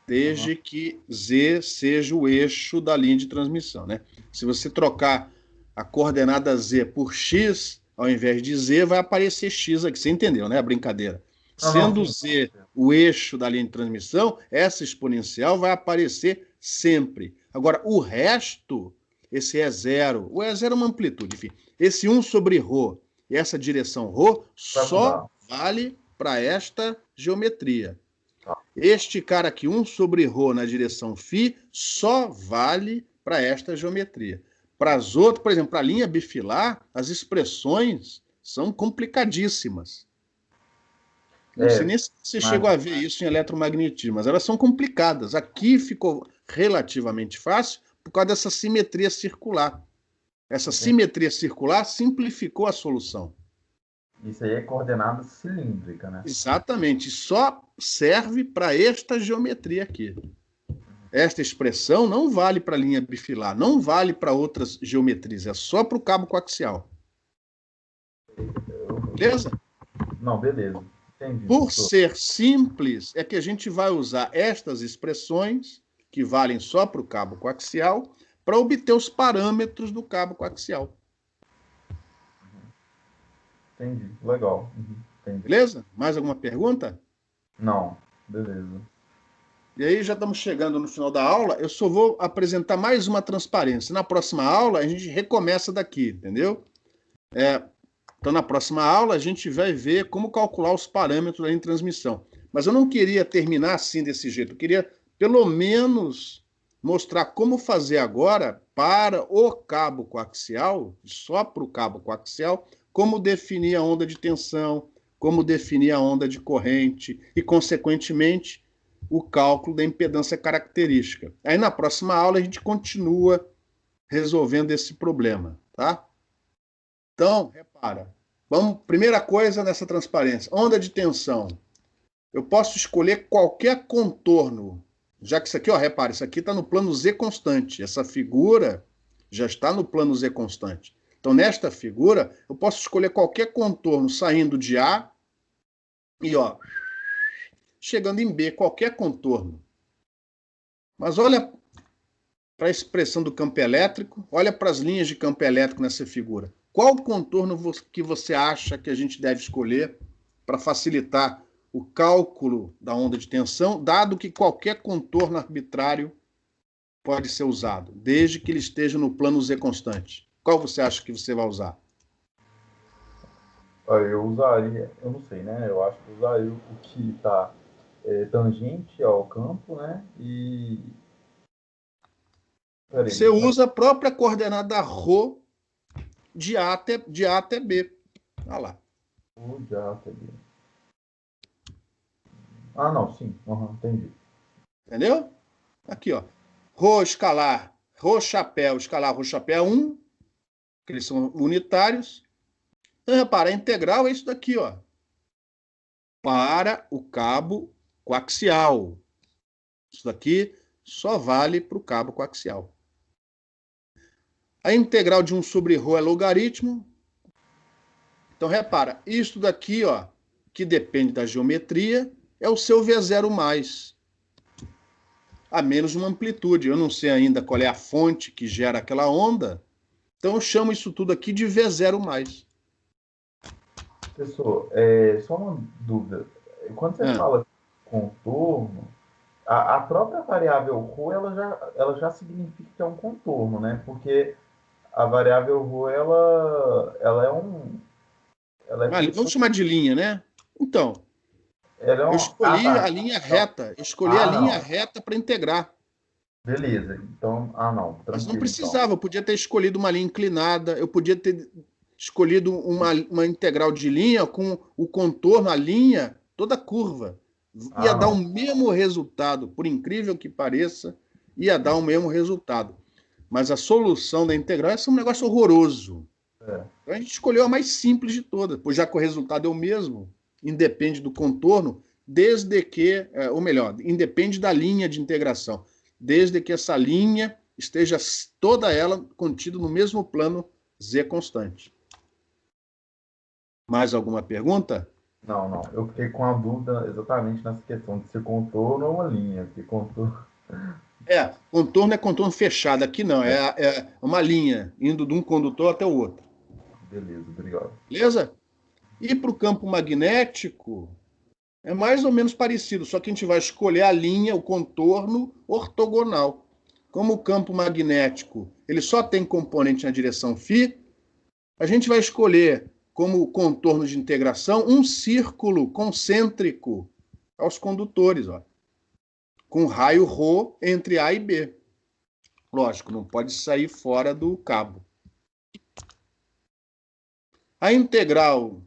desde que Z seja o eixo da linha de transmissão, né? Se você trocar a coordenada Z por X, ao invés de Z, vai aparecer X aqui. Você entendeu, né? A brincadeira. Sendo Z o eixo da linha de transmissão, essa exponencial vai aparecer sempre. Agora, o resto, esse E0, o E0 é uma amplitude, enfim, esse 1 sobre ρ e essa direção ρ só vale para esta geometria. Este cara aqui, 1 sobre ρ na direção φ, só vale para esta geometria. Para as outras, por exemplo, para a linha bifilar, as expressões são complicadíssimas. Não sei nem se você chegou a ver isso em eletromagnetismo, mas elas são complicadas. Aqui ficou relativamente fácil por causa dessa simetria circular. Essa simetria circular simplificou a solução. Isso aí é coordenada cilíndrica, né? Exatamente. Só serve para esta geometria aqui. Esta expressão não vale para a linha bifilar, não vale para outras geometrias, é só para o cabo coaxial. Beleza? Não, beleza. Entendi. Por ser simples, é que a gente vai usar estas expressões, que valem só para o cabo coaxial, para obter os parâmetros do cabo coaxial. Entendi. Legal. Entendi. Beleza? Mais alguma pergunta? Não. Beleza. E aí já estamos chegando no final da aula, eu só vou apresentar mais uma transparência. Na próxima aula, a gente recomeça daqui, entendeu? Então, na próxima aula, a gente vai ver como calcular os parâmetros da transmissão. Mas eu não queria terminar assim, desse jeito. Eu queria, pelo menos, mostrar como fazer agora para o cabo coaxial, só para o cabo coaxial, como definir a onda de tensão, como definir a onda de corrente e, consequentemente, o cálculo da impedância característica. Aí, na próxima aula, a gente continua resolvendo esse problema, tá? Então, repara, primeira coisa nessa transparência, onda de tensão. Eu posso escolher qualquer contorno, já que isso aqui, ó, repara, isso aqui está no plano Z constante. Essa figura já está no plano Z constante. Então, nesta figura, eu posso escolher qualquer contorno saindo de A e, ó, chegando em B, qualquer contorno. Mas olha para a expressão do campo elétrico, olha para as linhas de campo elétrico nessa figura. Qual contorno que você acha que a gente deve escolher para facilitar o cálculo da onda de tensão, dado que qualquer contorno arbitrário pode ser usado, desde que ele esteja no plano Z constante? Qual você acha que você vai usar? Eu usaria, eu não sei, né? Eu acho que eu usaria o que está tangente ao campo, né? E você usa a própria coordenada ρ de A até B. Olha lá. O de A até B. Ah, não, sim. Entendi. Entendeu? Aqui, ó. Rho escalar, Rho chapéu, escalar Rho chapéu 1, que eles são unitários. Então, repara, a integral é isso daqui, ó. Para o cabo coaxial. Isso daqui só vale para o cabo coaxial. A integral de 1 sobre ρ é logaritmo. Então, repara, isso daqui, ó, que depende da geometria, é o seu V0+, a menos uma amplitude. Eu não sei ainda qual é a fonte que gera aquela onda, então eu chamo isso tudo aqui de V0+. Professor, só uma dúvida. Quando você fala contorno, a própria variável ρ, ela já significa que é um contorno, né? Porque a variável ρ, ela é um... Vamos chamar de linha, né? Então, eu escolhi a linha reta. Eu escolhi a linha reta para integrar. Beleza. Então, não. Mas não precisava. Eu podia ter escolhido uma linha inclinada. Eu podia ter escolhido uma integral de linha com o contorno, a linha, toda curva. Ia dar o mesmo resultado. Por incrível que pareça, ia dar o mesmo resultado. Mas a solução da integral é um negócio horroroso. Então a gente escolheu a mais simples de todas, pois já que o resultado é o mesmo, independe do contorno, desde que, ou melhor, independe da linha de integração, desde que essa linha esteja toda ela contida no mesmo plano Z constante. Mais alguma pergunta? Não. Eu fiquei com a dúvida exatamente nessa questão de ser contorno ou uma linha. Que contorno... Contorno é contorno fechado. Aqui não, é uma linha indo de um condutor até o outro. Beleza, obrigado. Beleza? E para o campo magnético, é mais ou menos parecido, só que a gente vai escolher a linha, o contorno ortogonal. Como o campo magnético ele só tem componente na direção φ, a gente vai escolher como contorno de integração um círculo concêntrico aos condutores, ó, com raio ρ entre A e B. Lógico, não pode sair fora do cabo. A integral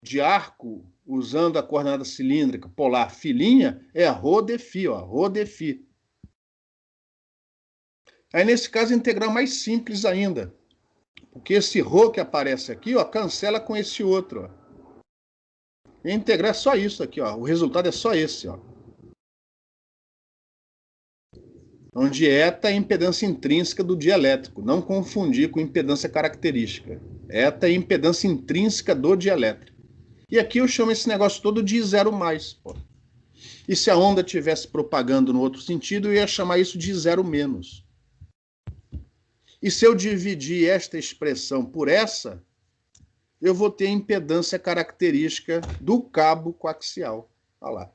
de arco, usando a coordenada cilíndrica polar φ', é ρ de φ, ó, ρ de φ. Aí, nesse caso, a integral mais simples ainda, porque esse ρ que aparece aqui, ó, cancela com esse outro. Ó. E a integral é só isso aqui, ó. O resultado é só esse, ó. Onde eta é a impedância intrínseca do dielétrico. Não confundir com impedância característica. Eta é a impedância intrínseca do dielétrico. E aqui eu chamo esse negócio todo de zero+. Pô. E se a onda estivesse propagando no outro sentido, eu ia chamar isso de zero-. E se eu dividir esta expressão por essa, eu vou ter a impedância característica do cabo coaxial. Olha lá.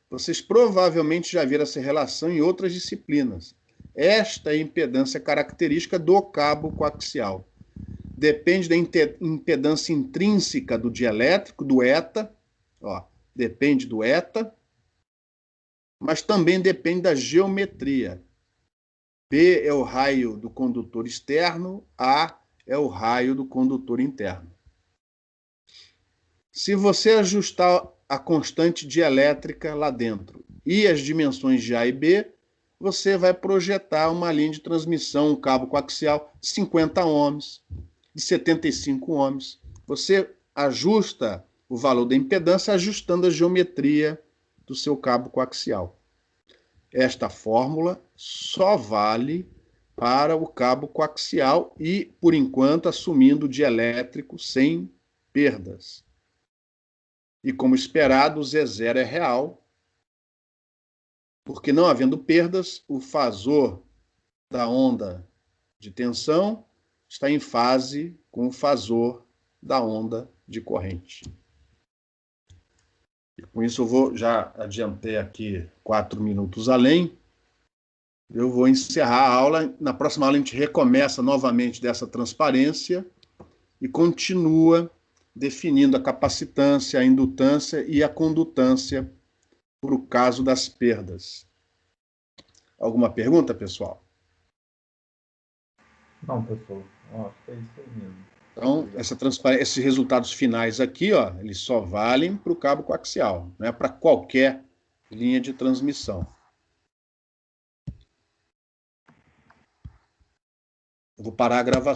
Vocês provavelmente já viram essa relação em outras disciplinas. Esta é a impedância característica do cabo coaxial. Depende da impedância intrínseca do dielétrico, do eta, ó, depende do eta, mas também depende da geometria. P é o raio do condutor externo, A é o raio do condutor interno. Se você ajustar a constante dielétrica lá dentro e as dimensões de A e B, você vai projetar uma linha de transmissão, um cabo coaxial de 50 ohms, de 75 ohms. Você ajusta o valor da impedância ajustando a geometria do seu cabo coaxial. Esta fórmula só vale para o cabo coaxial e, por enquanto, assumindo o dielétrico sem perdas. E, como esperado, o Z0 é real, porque não havendo perdas, o fasor da onda de tensão está em fase com o fasor da onda de corrente. E com isso eu já adiantei aqui 4 minutos além. Eu vou encerrar a aula. Na próxima aula a gente recomeça novamente dessa transparência e continua definindo a capacitância, a indutância e a condutância para o caso das perdas. Alguma pergunta, pessoal? Não, pessoal. Acho que é isso aí mesmo. Então, esses resultados finais aqui, ó, eles só valem para o cabo coaxial, não é para qualquer linha de transmissão. Eu vou parar a gravação.